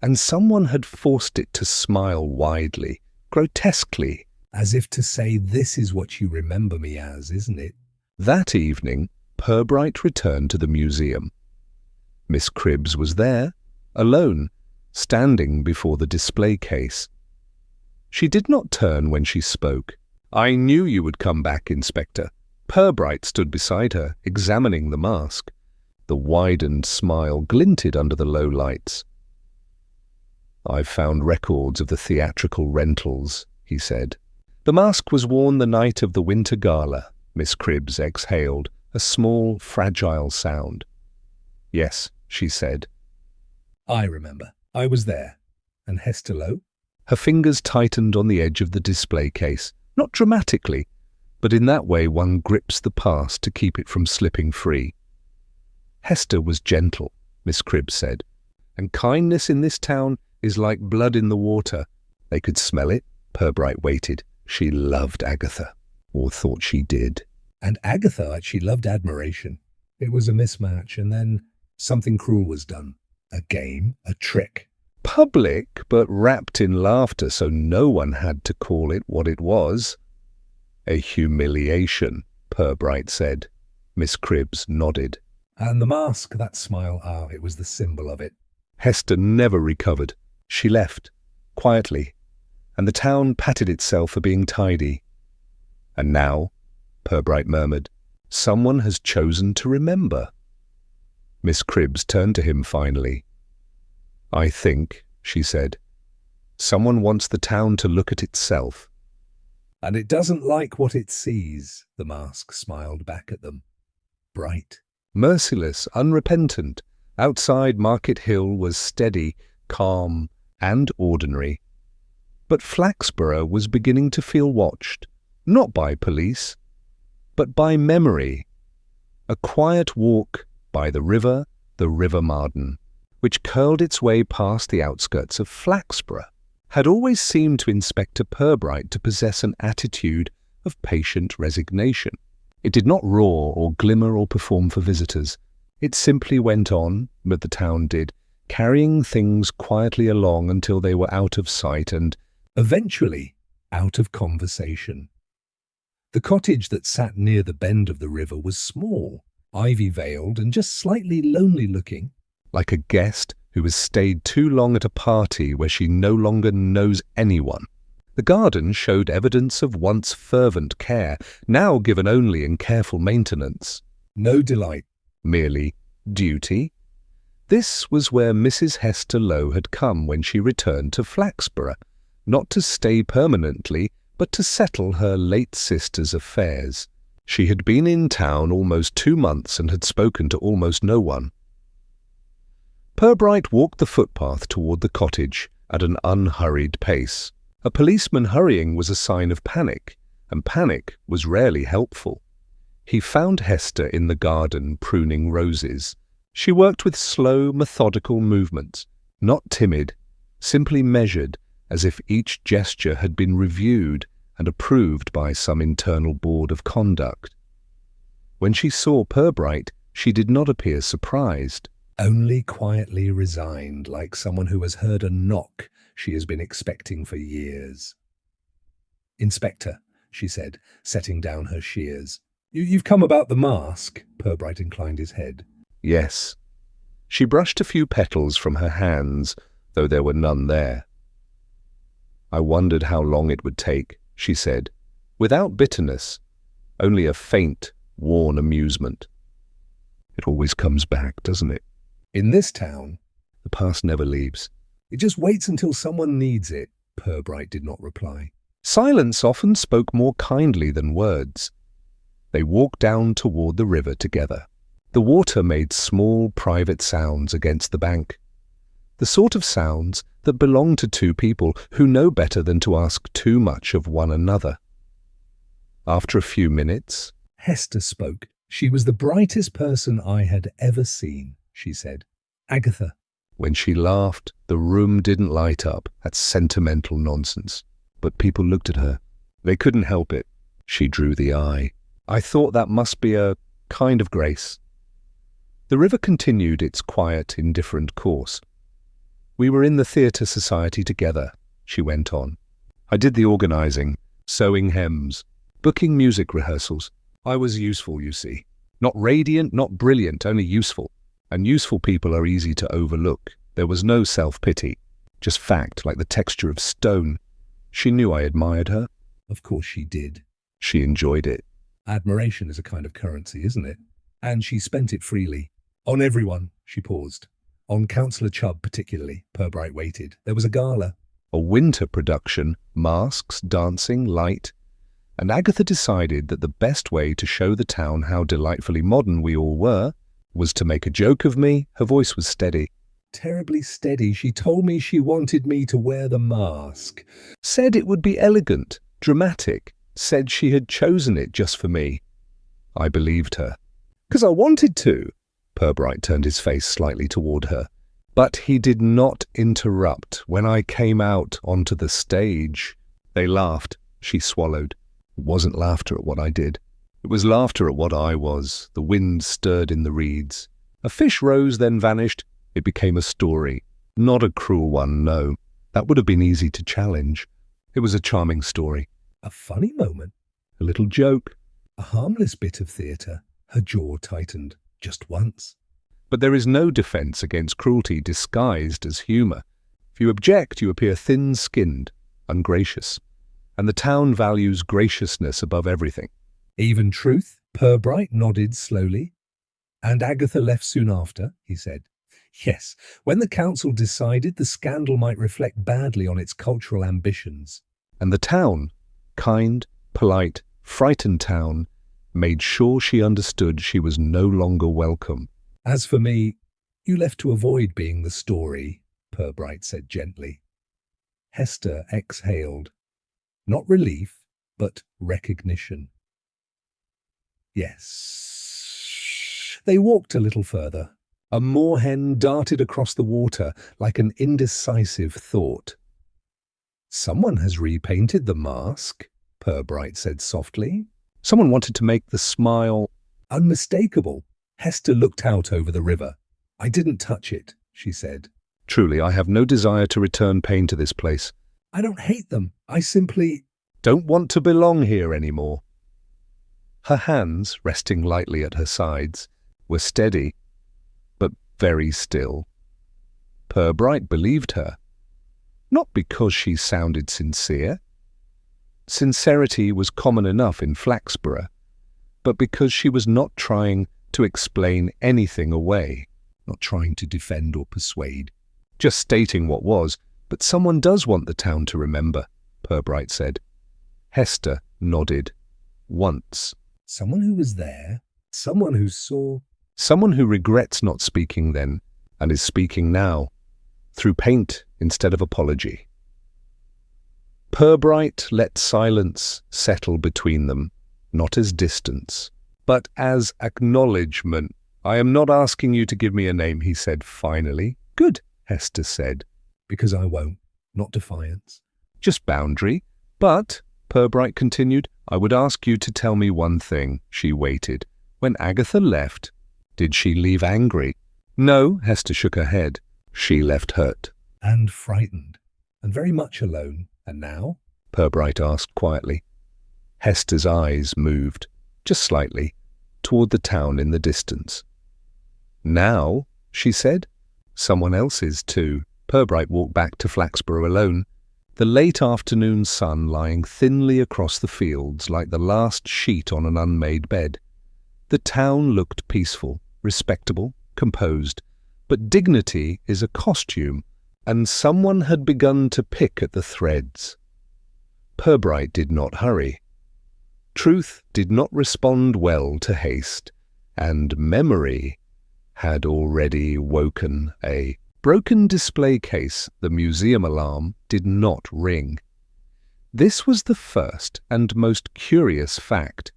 and someone had forced it to smile widely, grotesquely. As if to say, this is what you remember me as, isn't it? That evening, Purbright returned to the museum. Miss Cribbs was there, alone, standing before the display case. She did not turn when she spoke. I knew you would come back, Inspector. Purbright stood beside her, examining the mask. The widened smile glinted under the low lights. I've found records of the theatrical rentals, he said. The mask was worn the night of the winter gala. Miss Cribbs exhaled, a small, fragile sound. Yes, she said. I remember. I was there. And Hesterlow? Her fingers tightened on the edge of the display case, not dramatically, but in that way one grips the past to keep it from slipping free. Hester was gentle, Miss Cribbs said, and kindness in this town is like blood in the water. They could smell it. Purbright waited. She loved Agatha, or thought she did. And Agatha, she loved admiration. It was a mismatch, and then something cruel was done. A game, a trick. Public, but wrapped in laughter, so no one had to call it what it was. A humiliation, Purbright said. Miss Cribbs nodded. And the mask, that smile, it was the symbol of it. Hester never recovered. She left, quietly, and the town patted itself for being tidy. And now, Purbright murmured, someone has chosen to remember. Miss Cribbs turned to him finally. I think, she said, someone wants the town to look at itself. And it doesn't like what it sees, the mask smiled back at them. Bright. Merciless, unrepentant. Outside Market Hill was steady, calm, and ordinary. But Flaxborough was beginning to feel watched, not by police, but by memory. A quiet walk by the River Marden, which curled its way past the outskirts of Flaxborough, had always seemed to Inspector Purbright to possess an attitude of patient resignation. It did not roar or glimmer or perform for visitors. It simply went on, but the town did, carrying things quietly along until they were out of sight and, eventually, out of conversation. The cottage that sat near the bend of the river was small, ivy-veiled and just slightly lonely-looking. Like a guest who has stayed too long at a party where she no longer knows anyone. The garden showed evidence of once fervent care, now given only in careful maintenance. No delight. Merely duty. This was where Mrs. Hester Lowe had come when she returned to Flaxborough, not to stay permanently, but to settle her late sister's affairs. She had been in town almost 2 months and had spoken to almost no one. Purbright walked the footpath toward the cottage at an unhurried pace. A policeman hurrying was a sign of panic, and panic was rarely helpful. He found Hester in the garden pruning roses. She worked with slow, methodical movements, not timid, simply measured, as if each gesture had been reviewed and approved by some internal board of conduct. When she saw Purbright, she did not appear surprised. Only quietly resigned, like someone who has heard a knock she has been expecting for years. Inspector, she said, setting down her shears. You've come about the mask? Purbright inclined his head. Yes. She brushed a few petals from her hands, though there were none there. I wondered how long it would take, she said, without bitterness, only a faint, worn amusement. It always comes back, doesn't it? In this town, the past never leaves. It just waits until someone needs it, Purbright did not reply. Silence often spoke more kindly than words. They walked down toward the river together. The water made small, private sounds against the bank. The sort of sounds that belong to two people who know better than to ask too much of one another. After a few minutes, Hester spoke. She was the brightest person I had ever seen, she said. Agatha. When she laughed, the room didn't light up. That's sentimental nonsense. But people looked at her. They couldn't help it. She drew the eye. I thought that must be a kind of grace. The river continued its quiet, indifferent course. We were in the theatre society together, she went on. I did the organizing, sewing hems, booking music rehearsals. I was useful, you see. Not radiant, not brilliant, only useful. And useful people are easy to overlook. There was no self-pity, just fact, like the texture of stone. She knew I admired her. Of course she did. She enjoyed it. Admiration is a kind of currency, isn't it? And she spent it freely. On everyone, she paused. On Councillor Chubb particularly, Purbright waited. There was a gala. A winter production, masks, dancing, light. And Agatha decided that the best way to show the town how delightfully modern we all were was to make a joke of me. Her voice was steady. Terribly steady. She told me she wanted me to wear the mask. Said it would be elegant, dramatic. Said she had chosen it just for me. I believed her. 'Cause I wanted to. Purbright turned his face slightly toward her. But he did not interrupt when I came out onto the stage. They laughed. She swallowed. It wasn't laughter at what I did. It was laughter at what I was. The wind stirred in the reeds. A fish rose, then vanished. It became a story. Not a cruel one, no. That would have been easy to challenge. It was a charming story. A funny moment. A little joke. A harmless bit of theatre. Her jaw tightened. Just once. But there is no defence against cruelty disguised as humour. If you object, you appear thin-skinned, ungracious. And the town values graciousness above everything. Even truth? Purbright nodded slowly. And Agatha left soon after, he said. Yes, when the council decided the scandal might reflect badly on its cultural ambitions. And the town, kind, polite, frightened town, made sure she understood she was no longer welcome. As for me, you left to avoid being the story, Purbright said gently. Hester exhaled. Not relief, but recognition. Yes. They walked a little further. A moorhen darted across the water like an indecisive thought. Someone has repainted the mask, Purbright said softly. Someone wanted to make the smile unmistakable. Hester looked out over the river. I didn't touch it, she said. Truly, I have no desire to return pain to this place. I don't hate them. I simply don't want to belong here anymore. Her hands, resting lightly at her sides, were steady, but very still. Purbright believed her. Not because she sounded sincere. Sincerity was common enough in Flaxborough, but because she was not trying to explain anything away, not trying to defend or persuade, just stating what was. But someone does want the town to remember, Purbright said. Hester nodded. Once. Someone who was there, someone who saw. Someone who regrets not speaking then, and is speaking now, through paint instead of apology. Purbright let silence settle between them, not as distance, but as acknowledgement. I am not asking you to give me a name, he said finally. Good, Hester said. Because I won't, not defiance. Just boundary. But, Purbright continued, I would ask you to tell me one thing. She waited. When Agatha left, did she leave angry? No, Hester shook her head. She left hurt. And frightened. And very much alone. And now? Purbright asked quietly. Hester's eyes moved, just slightly, toward the town in the distance. Now, she said. Someone else's too. Purbright walked back to Flaxborough alone, the late afternoon sun lying thinly across the fields like the last sheet on an unmade bed. The town looked peaceful, respectable, composed, but dignity is a costume, and someone had begun to pick at the threads. Purbright did not hurry. Truth did not respond well to haste, and memory had already woken. A broken display case, the museum alarm, did not ring. This was the first and most curious fact.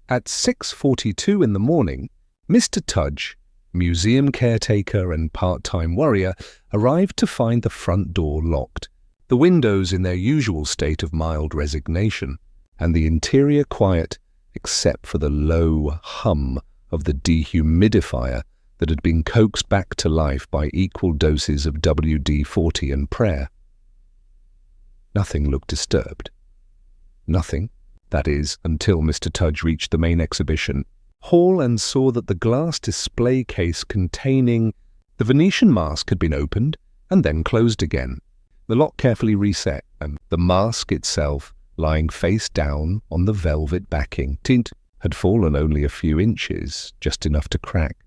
At 6:42 in the morning, Mr. Tudge, museum caretaker and part-time worrier, arrived to find the front door locked, the windows in their usual state of mild resignation, and the interior quiet except for the low hum of the dehumidifier that had been coaxed back to life by equal doses of WD-40 and prayer. Nothing looked disturbed. Nothing, that is, until Mr. Tudge reached the main exhibition hall and saw that the glass display case containing the Venetian mask had been opened and then closed again, the lock carefully reset, and the mask itself lying face down on the velvet backing. Tint had fallen only a few inches, just enough to crack.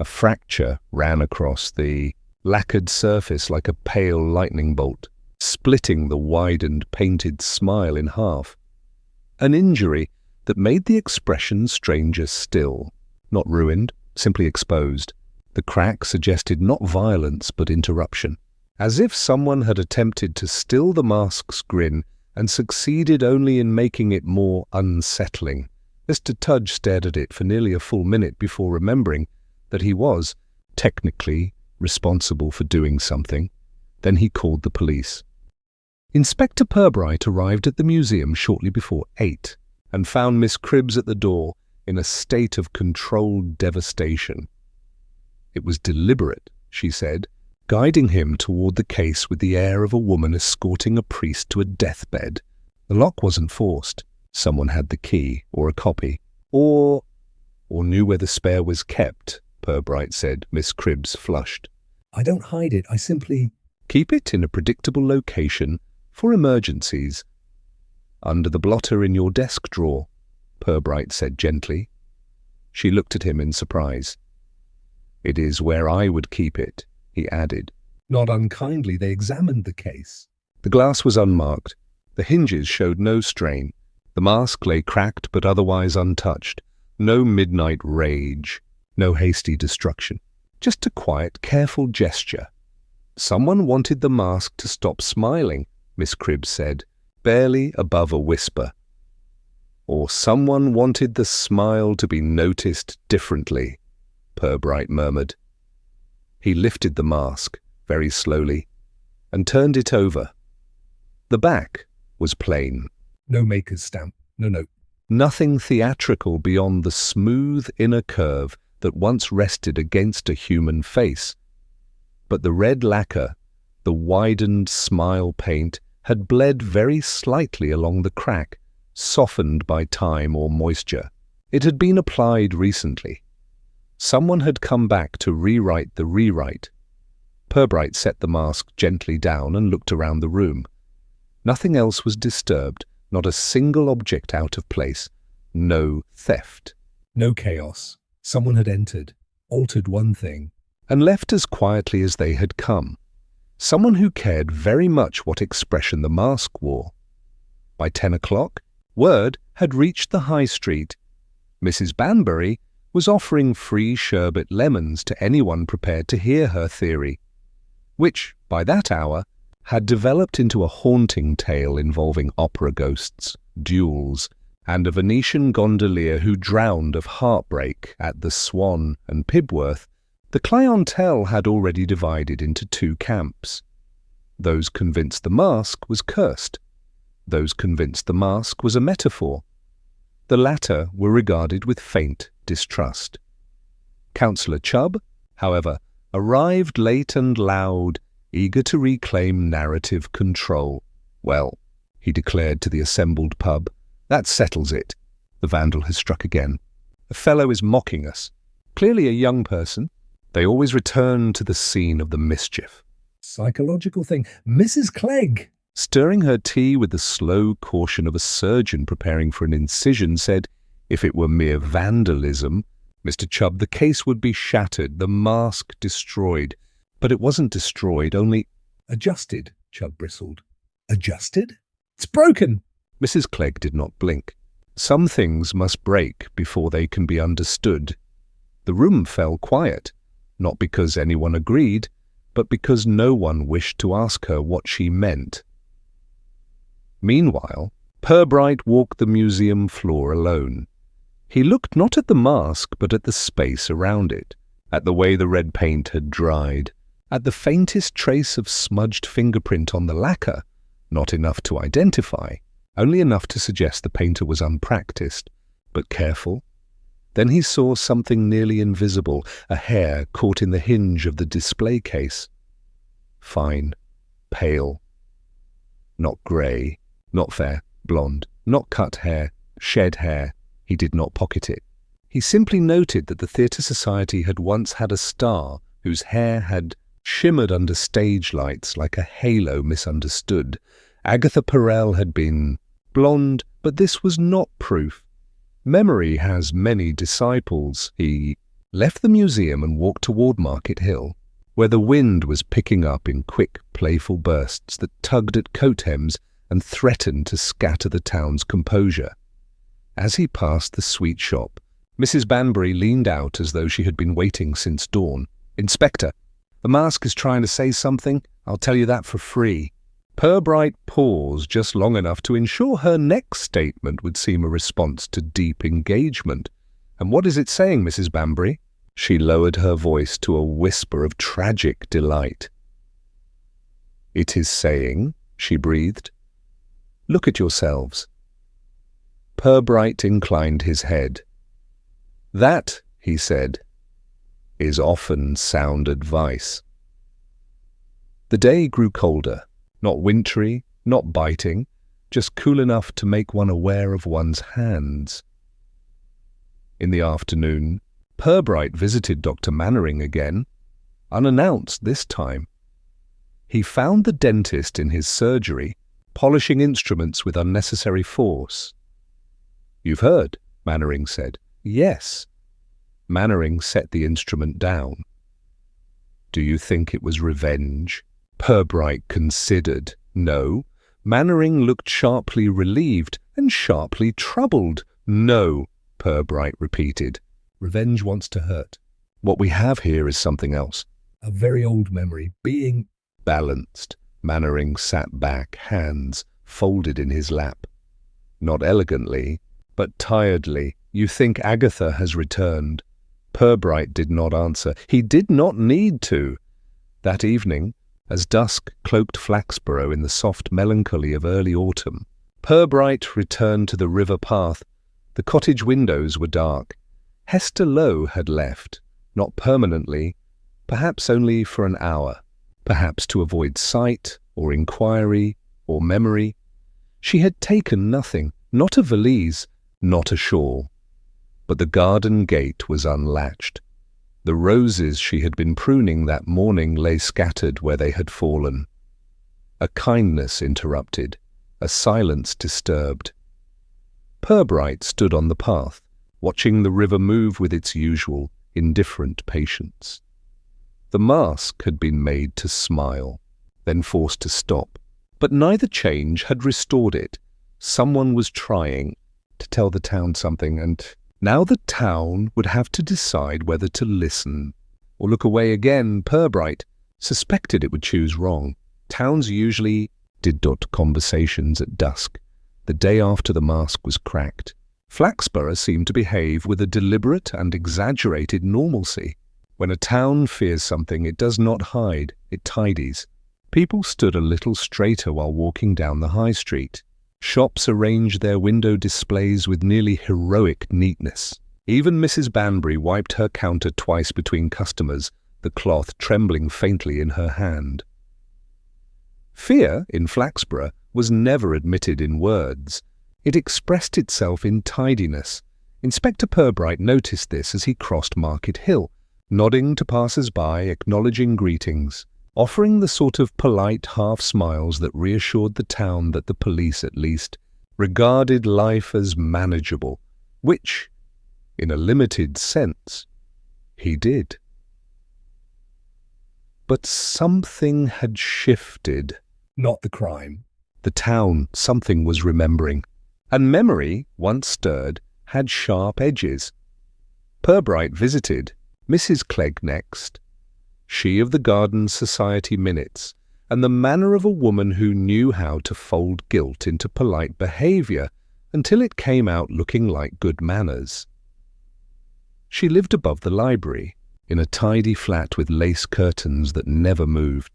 A fracture ran across the lacquered surface like a pale lightning bolt, splitting the widened, painted smile in half. An injury that made the expression stranger still. Not ruined, simply exposed. The crack suggested not violence but interruption, as if someone had attempted to still the mask's grin and succeeded only in making it more unsettling. Mr. Tudge stared at it for nearly a full minute before remembering that he was, technically, responsible for doing something. Then he called the police. Inspector Purbright arrived at the museum shortly before 8 and found Miss Cribbs at the door in a state of controlled devastation. It was deliberate, she said, guiding him toward the case with the air of a woman escorting a priest to a deathbed. The lock wasn't forced. Someone had the key, or a copy, or knew where the spare was kept, Purbright said. Miss Cribbs flushed. I don't hide it, I simply keep it in a predictable location for emergencies. Under the blotter in your desk drawer, Purbright said gently. She looked at him in surprise. It is where I would keep it, he added. Not unkindly, they examined the case. The glass was unmarked. The hinges showed no strain. The mask lay cracked but otherwise untouched. No midnight rage, no hasty destruction. Just a quiet, careful gesture. Someone wanted the mask to stop smiling, Miss Cribbs said, barely above a whisper. Or someone wanted the smile to be noticed differently, Purbright murmured. He lifted the mask, very slowly, and turned it over. The back was plain. No maker's stamp, no note. Nothing theatrical beyond the smooth inner curve that once rested against a human face. But the red lacquer, the widened smile paint, had bled very slightly along the crack, softened by time or moisture. It had been applied recently. Someone had come back to rewrite the rewrite. Purbright set the mask gently down and looked around the room. Nothing else was disturbed, not a single object out of place. No theft. No chaos. Someone had entered, altered one thing, and left as quietly as they had come. Someone who cared very much what expression the mask wore. By 10 o'clock, word had reached the high street. Mrs. Banbury was offering free sherbet lemons to anyone prepared to hear her theory, which, by that hour, had developed into a haunting tale involving opera ghosts, duels, and a Venetian gondolier who drowned of heartbreak at the Swan and Pibworth. The clientele had already divided into two camps. Those convinced the mask was cursed. Those convinced the mask was a metaphor. The latter were regarded with faint distrust. Councillor Chubb, however, arrived late and loud, eager to reclaim narrative control. Well, he declared to the assembled pub. "That settles it. The vandal has struck again. A fellow is mocking us. Clearly a young person. They always return to the scene of the mischief." Psychological thing. Mrs. Clegg, Stirring her tea with the slow caution of a surgeon preparing for an incision, said, "If it were mere vandalism, Mr. Chubb, the case would be shattered, the mask destroyed. But it wasn't destroyed, only—" adjusted, Chubb bristled. Adjusted? It's broken. Mrs. Clegg did not blink. Some things must break before they can be understood. The room fell quiet, not because anyone agreed, but because no one wished to ask her what she meant. Meanwhile, Purbright walked the museum floor alone. He looked not at the mask, but at the space around it, at the way the red paint had dried, at the faintest trace of smudged fingerprint on the lacquer, not enough to identify, only enough to suggest the painter was unpracticed, but careful. Then he saw something nearly invisible, a hair caught in the hinge of the display case. Fine, pale, not grey, not fair, blonde, not cut hair, shed hair. He did not pocket it. He simply noted that the Theatre Society had once had a star whose hair had shimmered under stage lights like a halo misunderstood. Agatha Perel had been blonde, but this was not proof. Memory has many disciples. He left the museum and walked toward Market Hill, where the wind was picking up in quick, playful bursts that tugged at coat hems and threatened to scatter the town's composure. As he passed the sweet shop, Mrs. Banbury leaned out as though she had been waiting since dawn. "Inspector, the mask is trying to say something. I'll tell you that for free." Purbright paused just long enough to ensure her next statement would seem a response to deep engagement. "And what is it saying, Mrs. Banbury?" She lowered her voice to a whisper of tragic delight. "It is saying," she breathed, "look at yourselves." Purbright inclined his head. "That," he said, "is often sound advice." The day grew colder, not wintry, not biting, just cool enough to make one aware of one's hands. In the afternoon, Purbright visited Dr. Mannering again, unannounced this time. He found the dentist in his surgery, polishing instruments with unnecessary force. "You've heard," Mannering said. "Yes." Mannering set the instrument down. "Do you think it was revenge?" Purbright considered. "No." Mannering looked sharply relieved and sharply troubled. "No," Purbright repeated. Revenge wants to hurt. "What we have here is something else." A very old memory, being Balanced, Mannering sat back, hands folded in his lap. Not elegantly, but tiredly. "You think Agatha has returned?" Purbright did not answer. He did not need to. That evening, as dusk cloaked Flaxborough in the soft melancholy of early autumn, Purbright returned to the river path. The cottage windows were dark. Hester Lowe had left, not permanently, perhaps only for an hour, perhaps to avoid sight, or inquiry, or memory. She had taken nothing, not a valise, not a shawl. But the garden gate was unlatched. The roses she had been pruning that morning lay scattered where they had fallen. A kindness interrupted, a silence disturbed. Purbright stood on the path, watching the river move with its usual, indifferent patience. The mask had been made to smile, then forced to stop, but neither change had restored it. Someone was trying to tell the town something, and now the town would have to decide whether to listen or look away again. Purbright suspected it would choose wrong. Towns usually did conversations at dusk, the day after the mask was cracked. Flaxborough seemed to behave with a deliberate and exaggerated normalcy. When a town fears something, it does not hide, it tidies. People stood a little straighter while walking down the high street. Shops arranged their window displays with nearly heroic neatness. Even Mrs. Banbury wiped her counter twice between customers, the cloth trembling faintly in her hand. Fear, in Flaxborough, was never admitted in words. It expressed itself in tidiness. Inspector Purbright noticed this as he crossed Market Hill, nodding to passers-by, acknowledging greetings, offering the sort of polite half-smiles that reassured the town that the police, at least, regarded life as manageable, which, in a limited sense, he did. But something had shifted. Not the crime. The town, something was remembering. And memory, once stirred, had sharp edges. Purbright visited Mrs. Clegg next, she of the Garden Society minutes, and the manner of a woman who knew how to fold guilt into polite behaviour until it came out looking like good manners. She lived above the library, in a tidy flat with lace curtains that never moved.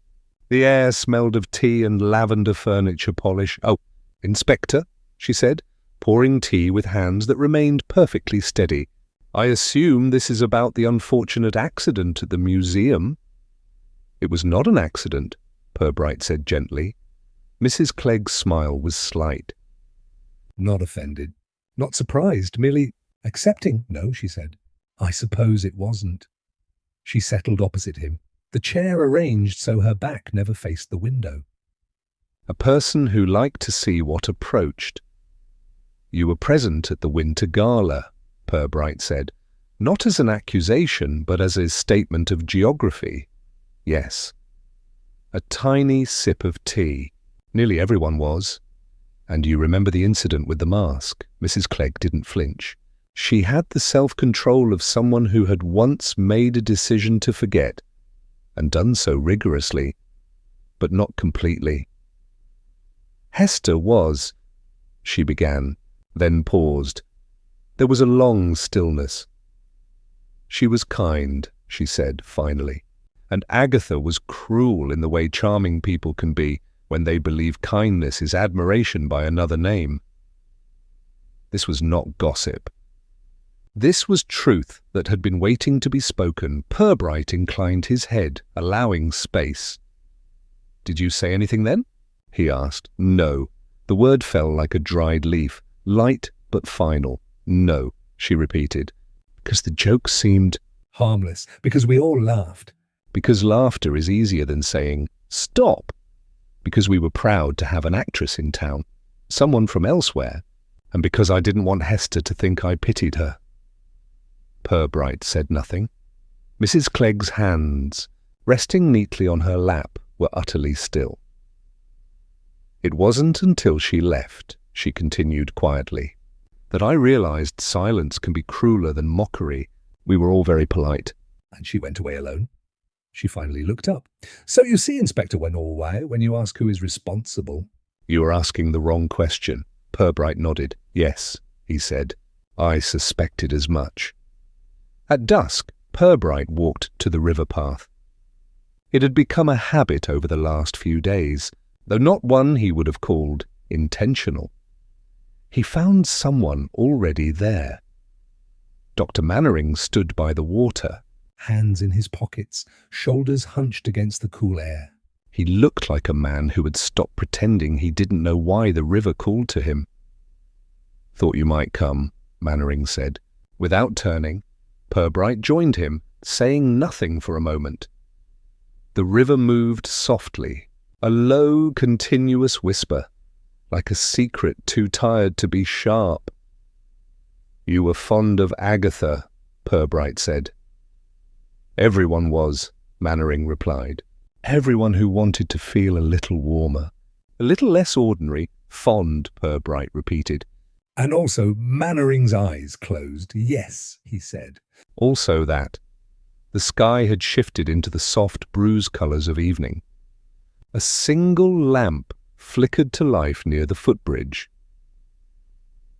The air smelled of tea and lavender furniture polish. "Oh, Inspector," she said, pouring tea with hands that remained perfectly steady. "I assume this is about the unfortunate accident at the museum." "It was not an accident," Purbright said gently. Mrs. Clegg's smile was slight. Not offended. Not surprised, merely accepting. "No," she said. "I suppose it wasn't." She settled opposite him, the chair arranged so her back never faced the window. A person who liked to see what approached. "You were present at the Winter Gala," Purbright said, "not as an accusation, but as a statement of geography." "Yes." A tiny sip of tea. Nearly everyone was. "And you remember the incident with the mask?" Mrs. Clegg didn't flinch. She had the self-control of someone who had once made a decision to forget, and done so rigorously, but not completely. "Hester was," she began, then paused. There was a long stillness. "She was kind," she said finally, "and Agatha was cruel in the way charming people can be when they believe kindness is admiration by another name." This was not gossip. This was truth that had been waiting to be spoken. Purbright inclined his head, allowing space. "Did you say anything then?" he asked. "No." The word fell like a dried leaf, light but final. "No," she repeated, because the joke seemed harmless, because we all laughed. Because laughter is easier than saying, "Stop!" Because we were proud to have an actress in town, someone from elsewhere, and because I didn't want Hester to think I pitied her. Purbright said nothing. Mrs. Clegg's hands, resting neatly on her lap, were utterly still. "It wasn't until she left," she continued quietly, "that I realized silence can be crueler than mockery. We were all very polite." "And she went away alone?" She finally looked up. "So you see, Inspector Wenorway, when you ask who is responsible—" "You are asking the wrong question." Purbright nodded. "Yes," he said. "I suspected as much." At dusk, Purbright walked to the river path. It had become a habit over the last few days, though not one he would have called intentional. He found someone already there. Dr. Mannering stood by the water, hands in his pockets, shoulders hunched against the cool air. He looked like a man who had stopped pretending he didn't know why the river called to him. "Thought you might come," Mannering said. Without turning, Purbright joined him, saying nothing for a moment. The river moved softly, a low, continuous whisper, like a secret too tired to be sharp. "You were fond of Agatha," Purbright said. "Everyone was," Mannering replied. "Everyone who wanted to feel a little warmer. A little less ordinary." "Fond," Purbright repeated. "And also Mannering's eyes closed. Yes," he said. Also that. The sky had shifted into the soft bruise colours of evening. A single lamp flickered to life near the footbridge.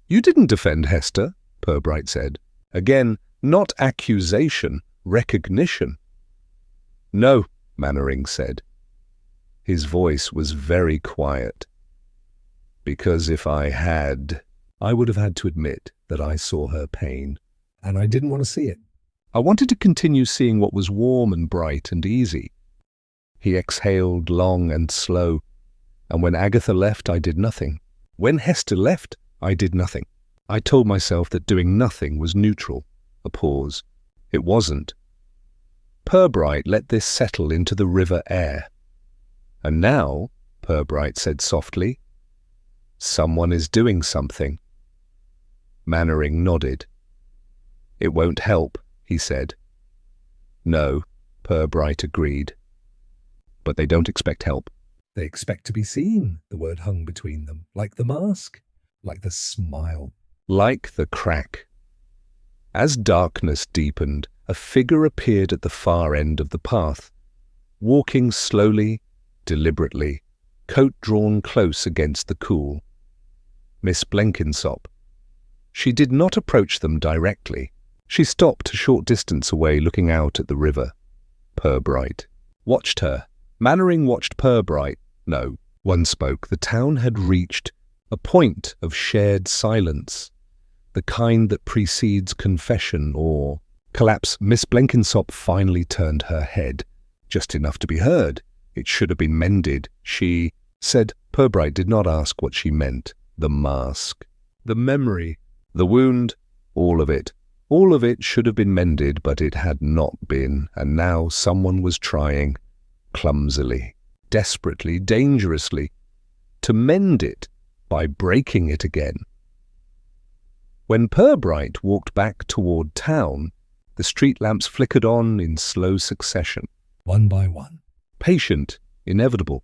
"You didn't defend Hester," Purbright said. Again, not accusation, recognition. "No," Mannering said. His voice was very quiet. "Because if I had, I would have had to admit that I saw her pain. And I didn't want to see it. I wanted to continue seeing what was warm and bright and easy." He exhaled long and slow. And when Agatha left, I did nothing. When Hester left, I did nothing. I told myself that doing nothing was neutral. A pause. It wasn't. Purbright let this settle into the river air. And now, Purbright said softly, someone is doing something. Mannering nodded. It won't help, he said. No, Purbright agreed. But they don't expect help. They expect to be seen, the word hung between them, like the mask, like the smile. Like the crack. As darkness deepened, a figure appeared at the far end of the path, walking slowly, deliberately, coat drawn close against the cool. Miss Blenkinsop. She did not approach them directly. She stopped a short distance away, looking out at the river. Purbright watched her. Mannering watched Purbright. No, one spoke. The town had reached a point of shared silence, the kind that precedes confession or collapse. Miss Blenkinsop finally turned her head, just enough to be heard. It should have been mended, she said. Purbright did not ask what she meant. The mask, the memory, the wound, all of it. All of it should have been mended, but it had not been, and now someone was trying, clumsily, desperately, dangerously, to mend it by breaking it again. When Purbright walked back toward town, the street lamps flickered on in slow succession. One by one. Patient, inevitable.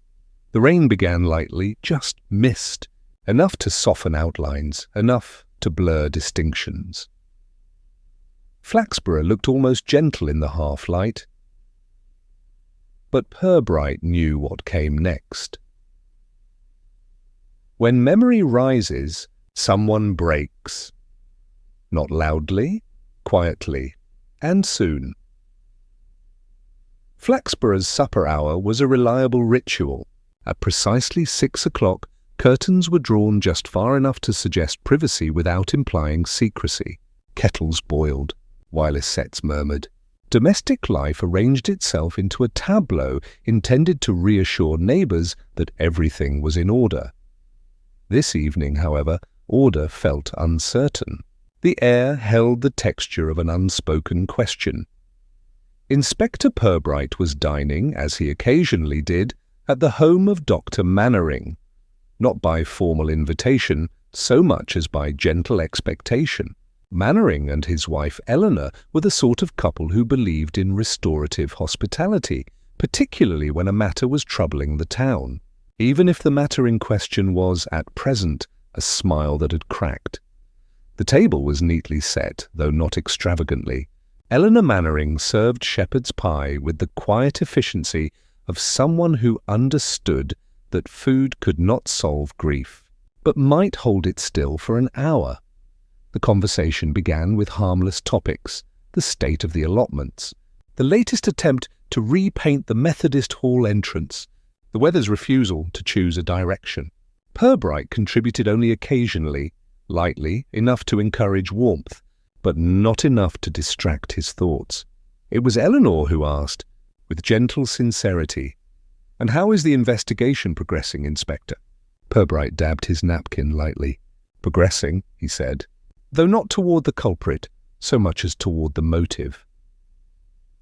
The rain began lightly, just mist, enough to soften outlines, enough to blur distinctions. Flaxborough looked almost gentle in the half-light. But Purbright knew what came next. When memory rises, someone breaks. Not loudly, quietly, and soon. Flaxborough's supper hour was a reliable ritual. At precisely 6 o'clock, curtains were drawn just far enough to suggest privacy without implying secrecy. Kettles boiled. Wireless sets murmured. Domestic life arranged itself into a tableau intended to reassure neighbours that everything was in order. This evening, however, order felt uncertain. The air held the texture of an unspoken question. Inspector Purbright was dining, as he occasionally did, at the home of Dr. Mannering, not by formal invitation so much as by gentle expectation. Mannering and his wife Eleanor were the sort of couple who believed in restorative hospitality, particularly when a matter was troubling the town, even if the matter in question was, at present, a smile that had cracked. The table was neatly set, though not extravagantly. Eleanor Mannering served shepherd's pie with the quiet efficiency of someone who understood that food could not solve grief, but might hold it still for an hour. The conversation began with harmless topics, the state of the allotments, the latest attempt to repaint the Methodist Hall entrance, the weather's refusal to choose a direction. Purbright contributed only occasionally, lightly, enough to encourage warmth, but not enough to distract his thoughts. It was Eleanor who asked, with gentle sincerity, "And how is the investigation progressing, Inspector?" Purbright dabbed his napkin lightly. "Progressing," he said, "though not toward the culprit, so much as toward the motive."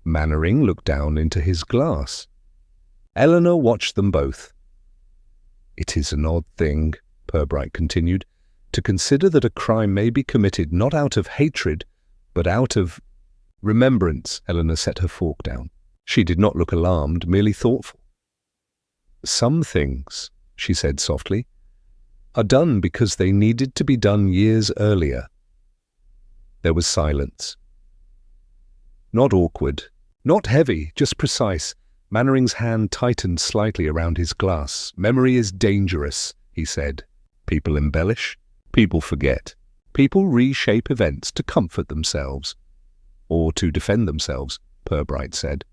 Mannering looked down into his glass. Eleanor watched them both. "It is an odd thing," Purbright continued, "to consider that a crime may be committed not out of hatred, but out of remembrance." Eleanor set her fork down. She did not look alarmed, merely thoughtful. "Some things," she said softly, "are done because they needed to be done years earlier." There was silence. Not awkward, not heavy, just precise. Mannering's hand tightened slightly around his glass. "Memory is dangerous," he said. "People embellish. People forget. People reshape events to comfort themselves. Or to defend themselves," Purbright said.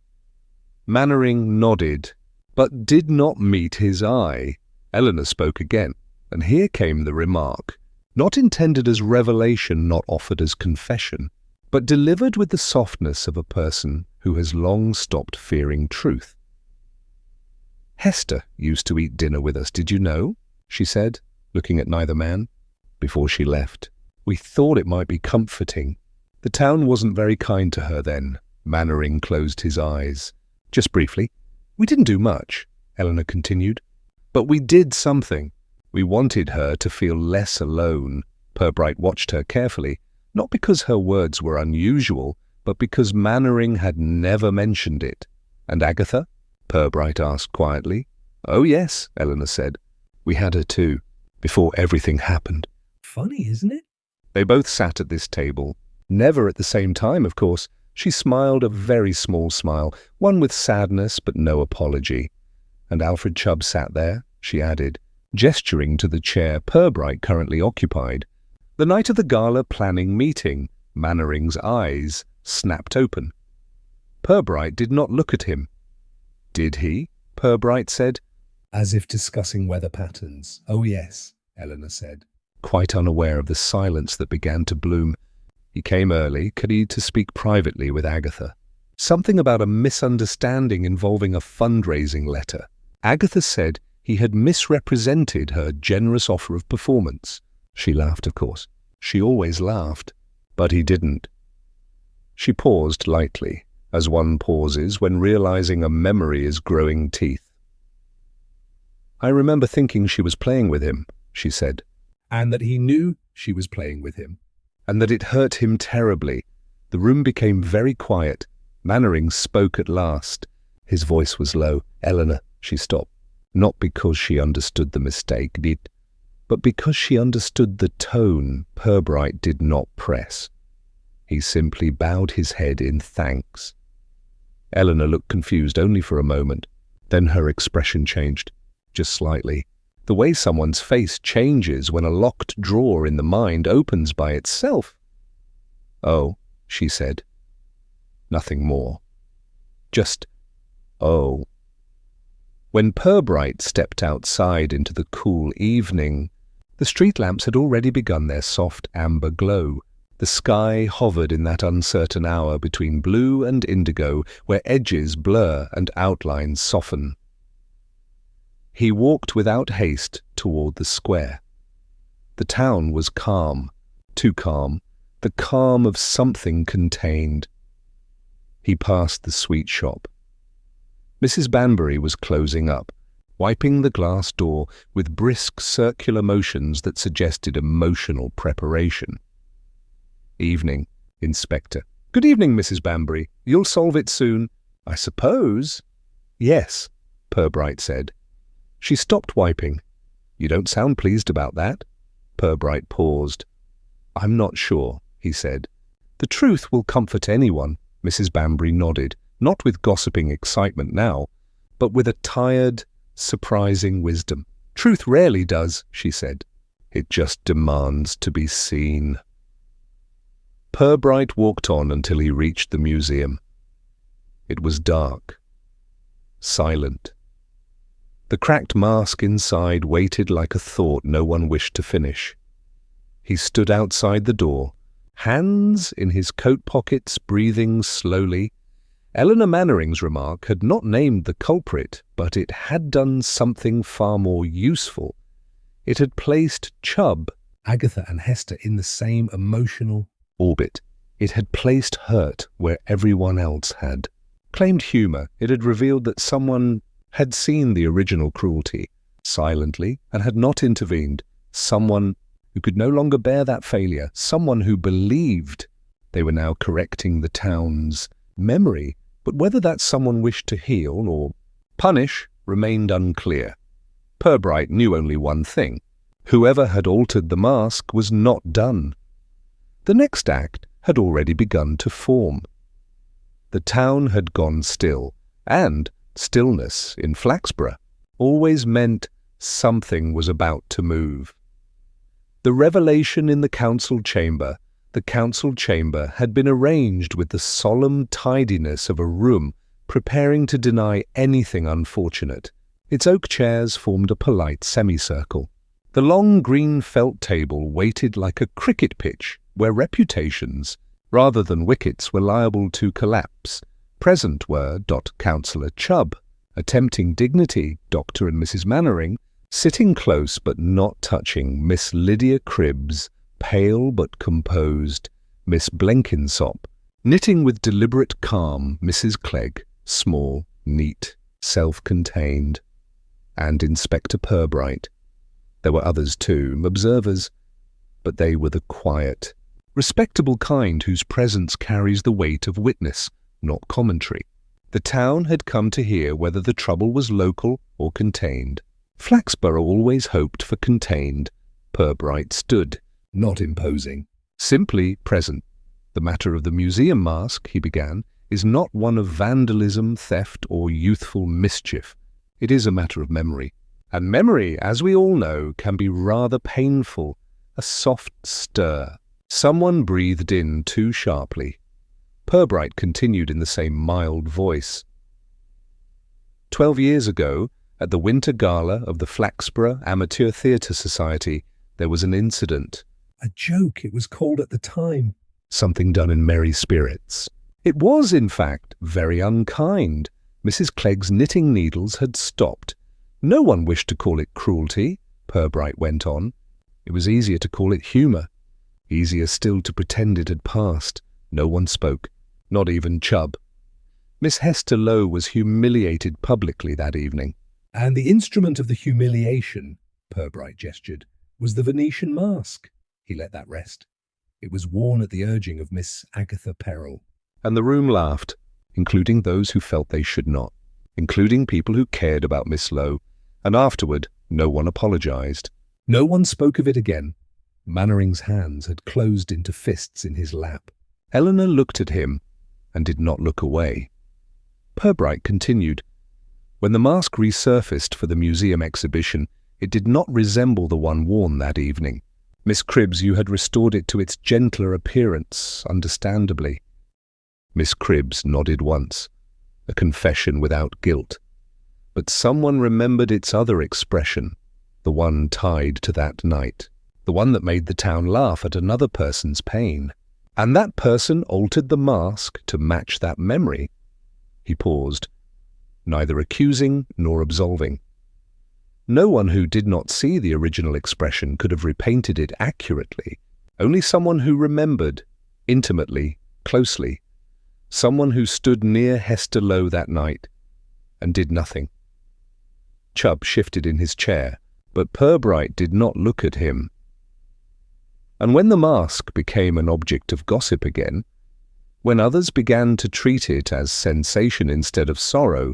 Mannering nodded, but did not meet his eye. Eleanor spoke again, and here came the remark, not intended as revelation, not offered as confession, but delivered with the softness of a person who has long stopped fearing truth. "Hester used to eat dinner with us, did you know?" she said, looking at neither man, before she left. "We thought it might be comforting." "The town wasn't very kind to her then." Mannering closed his eyes. "Just briefly. We didn't do much," Eleanor continued. "But we did something. We wanted her to feel less alone." Purbright watched her carefully, not because her words were unusual, but because Mannering had never mentioned it. "And Agatha?" Purbright asked quietly. "Oh yes," Eleanor said. "We had her too, before everything happened." Funny, isn't it? They both sat at this table. Never at the same time, of course. She smiled a very small smile, one with sadness but no apology. "And Alfred Chubb sat there," she added, gesturing to the chair Purbright currently occupied. The night of the gala planning meeting, Mannering's eyes snapped open. Purbright did not look at him. "Did he?" Purbright said. As if discussing weather patterns. "Oh yes," Eleanor said, quite unaware of the silence that began to bloom. "He came early, to speak privately with Agatha. Something about a misunderstanding involving a fundraising letter. Agatha said he had misrepresented her generous offer of performance." She laughed, of course. She always laughed. "But he didn't." She paused lightly, as one pauses when realizing a memory is growing teeth. "I remember thinking she was playing with him," she said. "And that he knew she was playing with him." "And that it hurt him terribly." The room became very quiet. Mannering spoke at last. His voice was low. "Eleanor," she stopped, not because she understood the mistake, but because she understood the tone Purbright did not press. He simply bowed his head in thanks. Eleanor looked confused only for a moment. Then her expression changed, just slightly. The way someone's face changes when a locked drawer in the mind opens by itself. "Oh," she said. Nothing more. Just, "Oh." When Purbright stepped outside into the cool evening, the street lamps had already begun their soft amber glow. The sky hovered in that uncertain hour between blue and indigo, where edges blur and outlines soften. He walked without haste toward the square. The town was calm, too calm, the calm of something contained. He passed the sweet shop. Mrs. Banbury was closing up, wiping the glass door with brisk circular motions that suggested emotional preparation. "Evening, Inspector." "Good evening, Mrs. Banbury. You'll solve it soon, I suppose?" "Yes," Purbright said. She stopped wiping. "You don't sound pleased about that." Purbright paused. "I'm not sure," he said. "The truth will comfort anyone." Mrs. Banbury nodded, not with gossiping excitement now, but with a tired, surprising wisdom. "Truth rarely does," she said. "It just demands to be seen." Purbright walked on until he reached the museum. It was dark, silent. The cracked mask inside waited like a thought no one wished to finish. He stood outside the door, hands in his coat pockets, breathing slowly. Eleanor Mannering's remark had not named the culprit, but it had done something far more useful. It had placed Chubb, Agatha and Hester in the same emotional orbit. It had placed hurt where everyone else had. Claimed humor, it had revealed that someone had seen the original cruelty, silently, and had not intervened. Someone who could no longer bear that failure. Someone who believed they were now correcting the town's memory, but whether that someone wished to heal or punish remained unclear. Purbright knew only one thing. Whoever had altered the mask was not done. The next act had already begun to form. The town had gone still, and stillness in Flaxborough always meant something was about to move. The revelation in the council chamber had been arranged with the solemn tidiness of a room preparing to deny anything unfortunate. Its oak chairs formed a polite semicircle. The long green felt table waited like a cricket pitch where reputations, rather than wickets, were liable to collapse. Present were Councillor Chubb Attempting dignity, Dr. and Mrs. Mannering, sitting close but not touching, Miss Lydia Cribbs, pale but composed, Miss Blenkinsop, knitting with deliberate calm, Mrs. Clegg, small, neat, self-contained, and Inspector Purbright. There were others too, observers, but they were the quiet, respectable kind whose presence carries the weight of witness, not commentary. The town had come to hear whether the trouble was local or contained. Flaxborough always hoped for contained. Purbright stood, Not imposing. simply present. The matter of the museum mask, he began, is not one of vandalism, theft, or youthful mischief. It is a matter of memory. And memory, as we all know, can be rather painful. A soft stir. Someone breathed in too sharply. Purbright continued in the same mild voice. 12 years ago, at the winter gala of the Flaxborough Amateur Theatre Society, there was an incident. A joke, it was called at the time. Something done in merry spirits. It was, in fact, very unkind. Mrs. Clegg's knitting needles had stopped. No one wished to call it cruelty, Purbright went on. It was easier to call it humour. Easier still to pretend it had passed. No one spoke, not even Chubb. Miss Hester Lowe was humiliated publicly that evening. And the instrument of the humiliation, Purbright gestured, was the Venetian mask. He let that rest. It was worn at the urging of Miss Agatha Perrell. And the room laughed, including those who felt they should not, including people who cared about Miss Lowe, and afterward no one apologized. No one spoke of it again. Mannering's hands had closed into fists in his lap. Eleanor looked at him and did not look away. Purbright continued. When the mask resurfaced for the museum exhibition, it did not resemble the one worn that evening. Miss Cribbs, you had restored it to its gentler appearance, understandably. Miss Cribbs nodded once, a confession without guilt. But someone remembered its other expression, the one tied to that night, the one that made the town laugh at another person's pain. And that person altered the mask to match that memory. He paused, neither accusing nor absolving. No one who did not see the original expression could have repainted it accurately. Only someone who remembered, intimately, closely. Someone who stood near Hester Lowe that night and did nothing. Chubb shifted in his chair, but Purbright did not look at him. And when the mask became an object of gossip again, when others began to treat it as sensation instead of sorrow,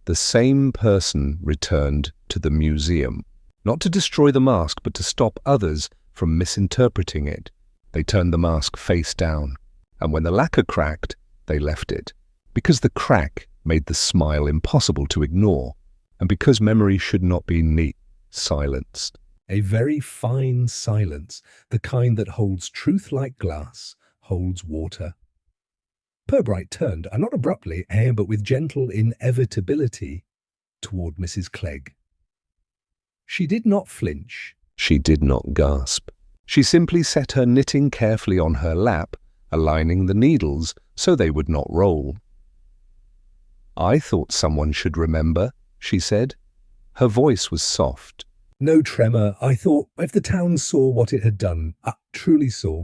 the same person returned to the museum, not to destroy the mask, but to stop others from misinterpreting it. They turned the mask face down, and when the lacquer cracked, they left it, because the crack made the smile impossible to ignore, and because memory should not be neat, silenced. A very fine silence, the kind that holds truth like glass, holds water. Purbright turned, and not abruptly, but with gentle inevitability, toward Mrs. Clegg. She did not flinch. She did not gasp. She simply set her knitting carefully on her lap, aligning the needles so they would not roll. I thought someone should remember, she said. Her voice was soft. No tremor. I thought if the town saw what it had done, truly saw,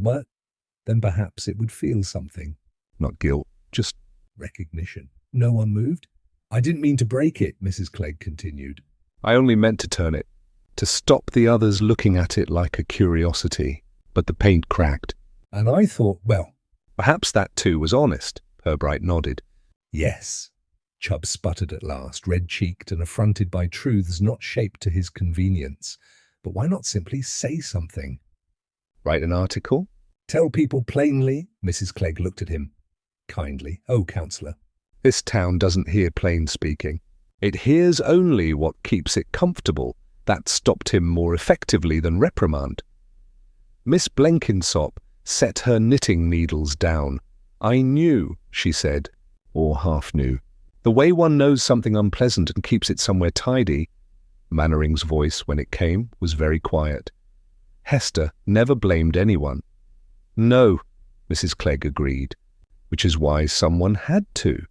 then perhaps it would feel something. Not guilt, just recognition. No one moved. I didn't mean to break it, Mrs. Clegg continued. I only meant to turn it, to stop the others looking at it like a curiosity. But the paint cracked. And I thought, well... Perhaps that too was honest, Purbright nodded. Yes. Chubb sputtered at last, red-cheeked and affronted by truths not shaped to his convenience. But why not simply say something? Write an article? Tell people plainly? Mrs. Clegg looked at him kindly. Oh, counsellor. This town doesn't hear plain speaking. It hears only what keeps it comfortable. That stopped him more effectively than reprimand. Miss Blenkinsop set her knitting needles down. I knew, she said, or half knew. The way one knows something unpleasant and keeps it somewhere tidy. Mannering's voice, when it came, was very quiet. Hester never blamed anyone. No, Mrs. Clegg agreed, which is why someone had to.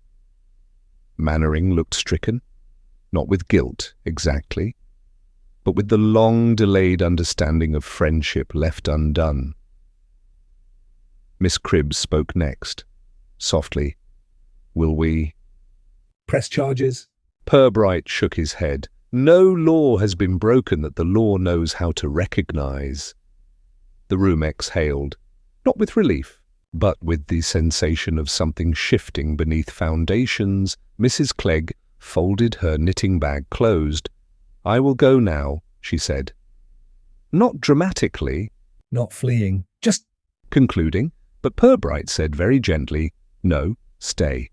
Mannering looked stricken. not with guilt, exactly, but with the long-delayed understanding of friendship left undone. Miss Cribbs spoke next, softly. "Will we—" Press charges? Purbright shook his head. "No law has been broken that the law knows how to recognize." The room exhaled, not with relief, but with the sensation of something shifting beneath foundations. Mrs. Clegg folded her knitting bag closed. "I will go now," she said. Not dramatically, Not fleeing, just concluding, but Purbright said very gently, "No, stay."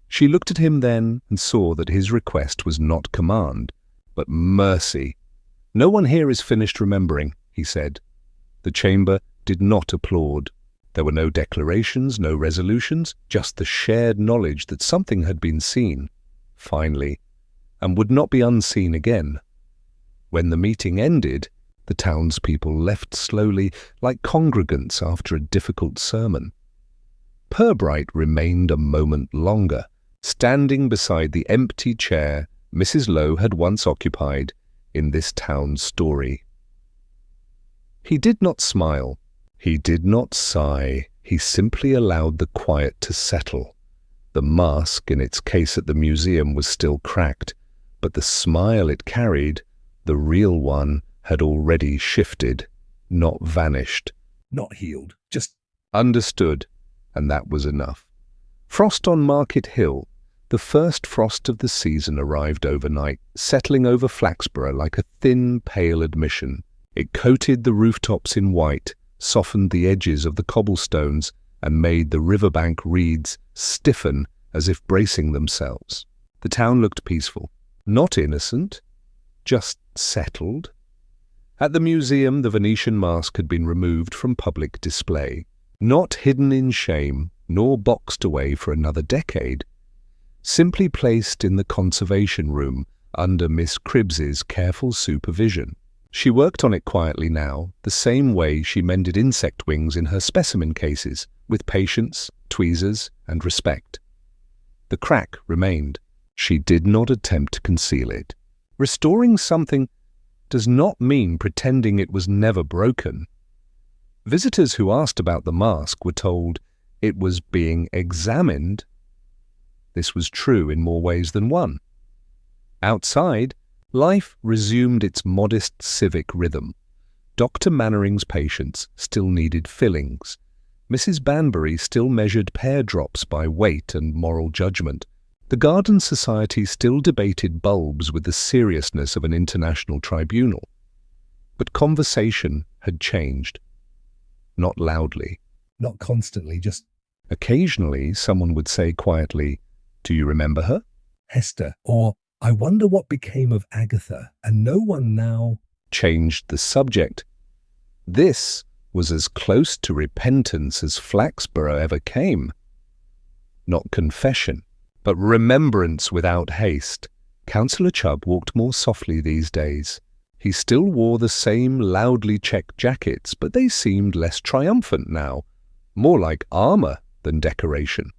She looked at him then and saw that his request was not command, but mercy. "No one here is finished remembering," he said. The chamber did not applaud. There were no declarations, no resolutions, just the shared knowledge that something had been seen, finally, and would not be unseen again. When the meeting ended, the townspeople left slowly, like congregants after a difficult sermon. Purbright remained a moment longer, standing beside the empty chair Mrs. Lowe had once occupied in this town story. He did not smile. He did not sigh. He simply allowed the quiet to settle. The mask in its case at the museum was still cracked, but the smile it carried, the real one, had already shifted, not vanished. not healed, just Understood, and that was enough. Frost on Market Hill. The first frost of the season arrived overnight, settling over Flaxborough like a thin, pale admission. It coated the rooftops in white, softened the edges of the cobblestones, and made the riverbank reeds stiffen as if bracing themselves. The town looked peaceful. Not innocent, just settled. At the museum, the Venetian mask had been removed from public display, not hidden in shame, nor boxed away for another decade, simply placed in the conservation room under Miss Cribbs's careful supervision. She worked on it quietly now, the same way she mended insect wings in her specimen cases, with patience, tweezers, and respect. The crack remained. She did not attempt to conceal it. Restoring something does not mean pretending it was never broken. Visitors who asked about the mask were told it was being examined. This was true in more ways than one. Outside, life resumed its modest civic rhythm. Dr. Mannering's patients still needed fillings. Mrs. Banbury still measured pear drops by weight and moral judgment. The Garden Society still debated bulbs with the seriousness of an international tribunal. But conversation had changed. Not loudly. not constantly, just Occasionally, someone would say quietly, "Do you remember her?" Hester, or I wonder what became of Agatha, and no one now. Changed the subject. This was as close to repentance as Flaxborough ever came. Not confession, but remembrance without haste. Councillor Chubb walked more softly these days. He still wore the same loudly checked jackets, but they seemed less triumphant now, more like armour than decoration.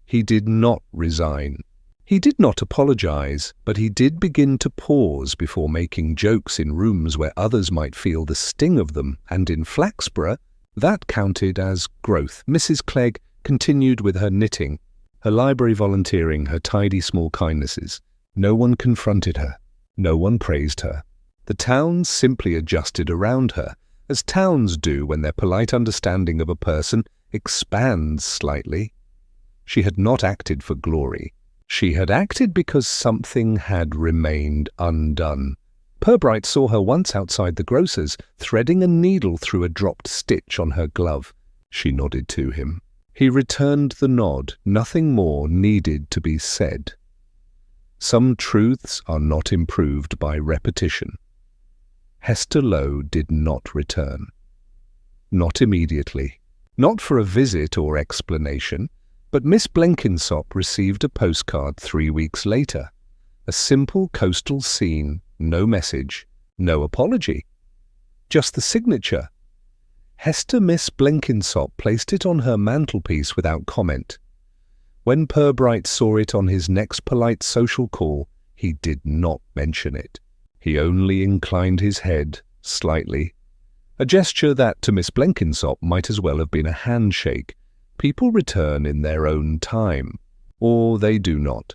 He did not resign. He did not apologize, but he did begin to pause before making jokes in rooms where others might feel the sting of them, and in Flaxborough, that counted as growth. Mrs. Clegg continued with her knitting, her library volunteering, her tidy small kindnesses. No one confronted her. No one praised her. The town simply adjusted around her, as towns do when their polite understanding of a person expands slightly. She had not acted for glory. She had acted because something had remained undone. Purbright saw her once outside the grocer's, threading a needle through a dropped stitch on her glove. She nodded to him. He returned the nod. Nothing more needed to be said. Some truths are not improved by repetition. Hester Lowe did not return. Not immediately. Not for a visit or explanation. But Miss Blenkinsop received a postcard 3 weeks later. A simple coastal scene, no message, no apology. Just the signature. Hester Miss Blenkinsop placed it on her mantelpiece without comment. When Purbright saw it on his next polite social call, he did not mention it. He only inclined his head slightly, a gesture that to Miss Blenkinsop might as well have been a handshake. People return in their own time, or they do not.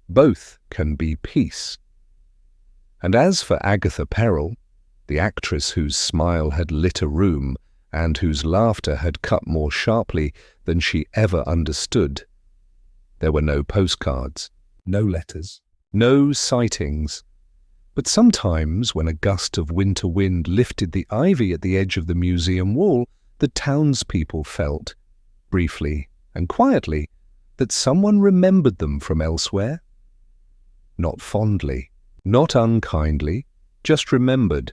Both can be peace. And as for Agatha Perel, the actress whose smile had lit a room and whose laughter had cut more sharply than she ever understood, there were no postcards, No letters. no sightings. But sometimes, when a gust of winter wind lifted the ivy at the edge of the museum wall, the townspeople felt, briefly and quietly, that someone remembered them from elsewhere. Not fondly, not unkindly, just remembered,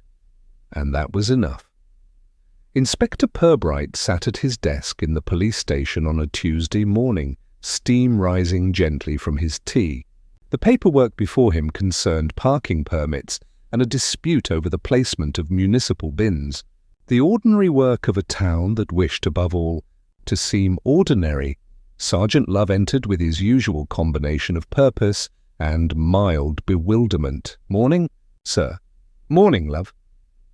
and that was enough. Inspector Purbright sat at his desk in the police station on a Tuesday morning, steam rising gently from his tea. The paperwork before him concerned parking permits and a dispute over the placement of municipal bins, the ordinary work of a town that wished above all to seem ordinary. Sergeant Love entered with his usual combination of purpose and mild bewilderment. "Morning, sir." "Morning, Love."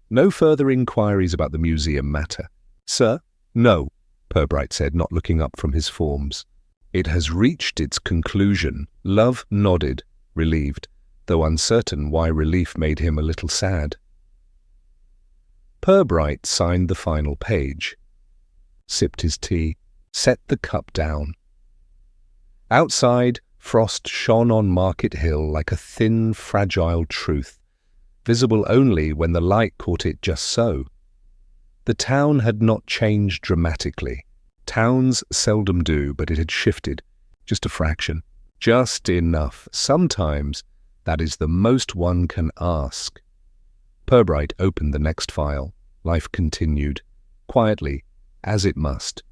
No further inquiries about the museum matter. "Sir?" "No," Purbright said, not looking up from his forms. "It has reached its conclusion." Love nodded, relieved, though uncertain why relief made him a little sad. Purbright signed the final page, sipped his tea, set the cup down. Outside, frost shone on Market Hill like a thin, fragile truth, visible only when the light caught it just so. The town had not changed dramatically. Towns seldom do, but it had shifted, just a fraction, just enough. Sometimes that is the most one can ask. Purbright opened the next file. Life continued, quietly, as it must.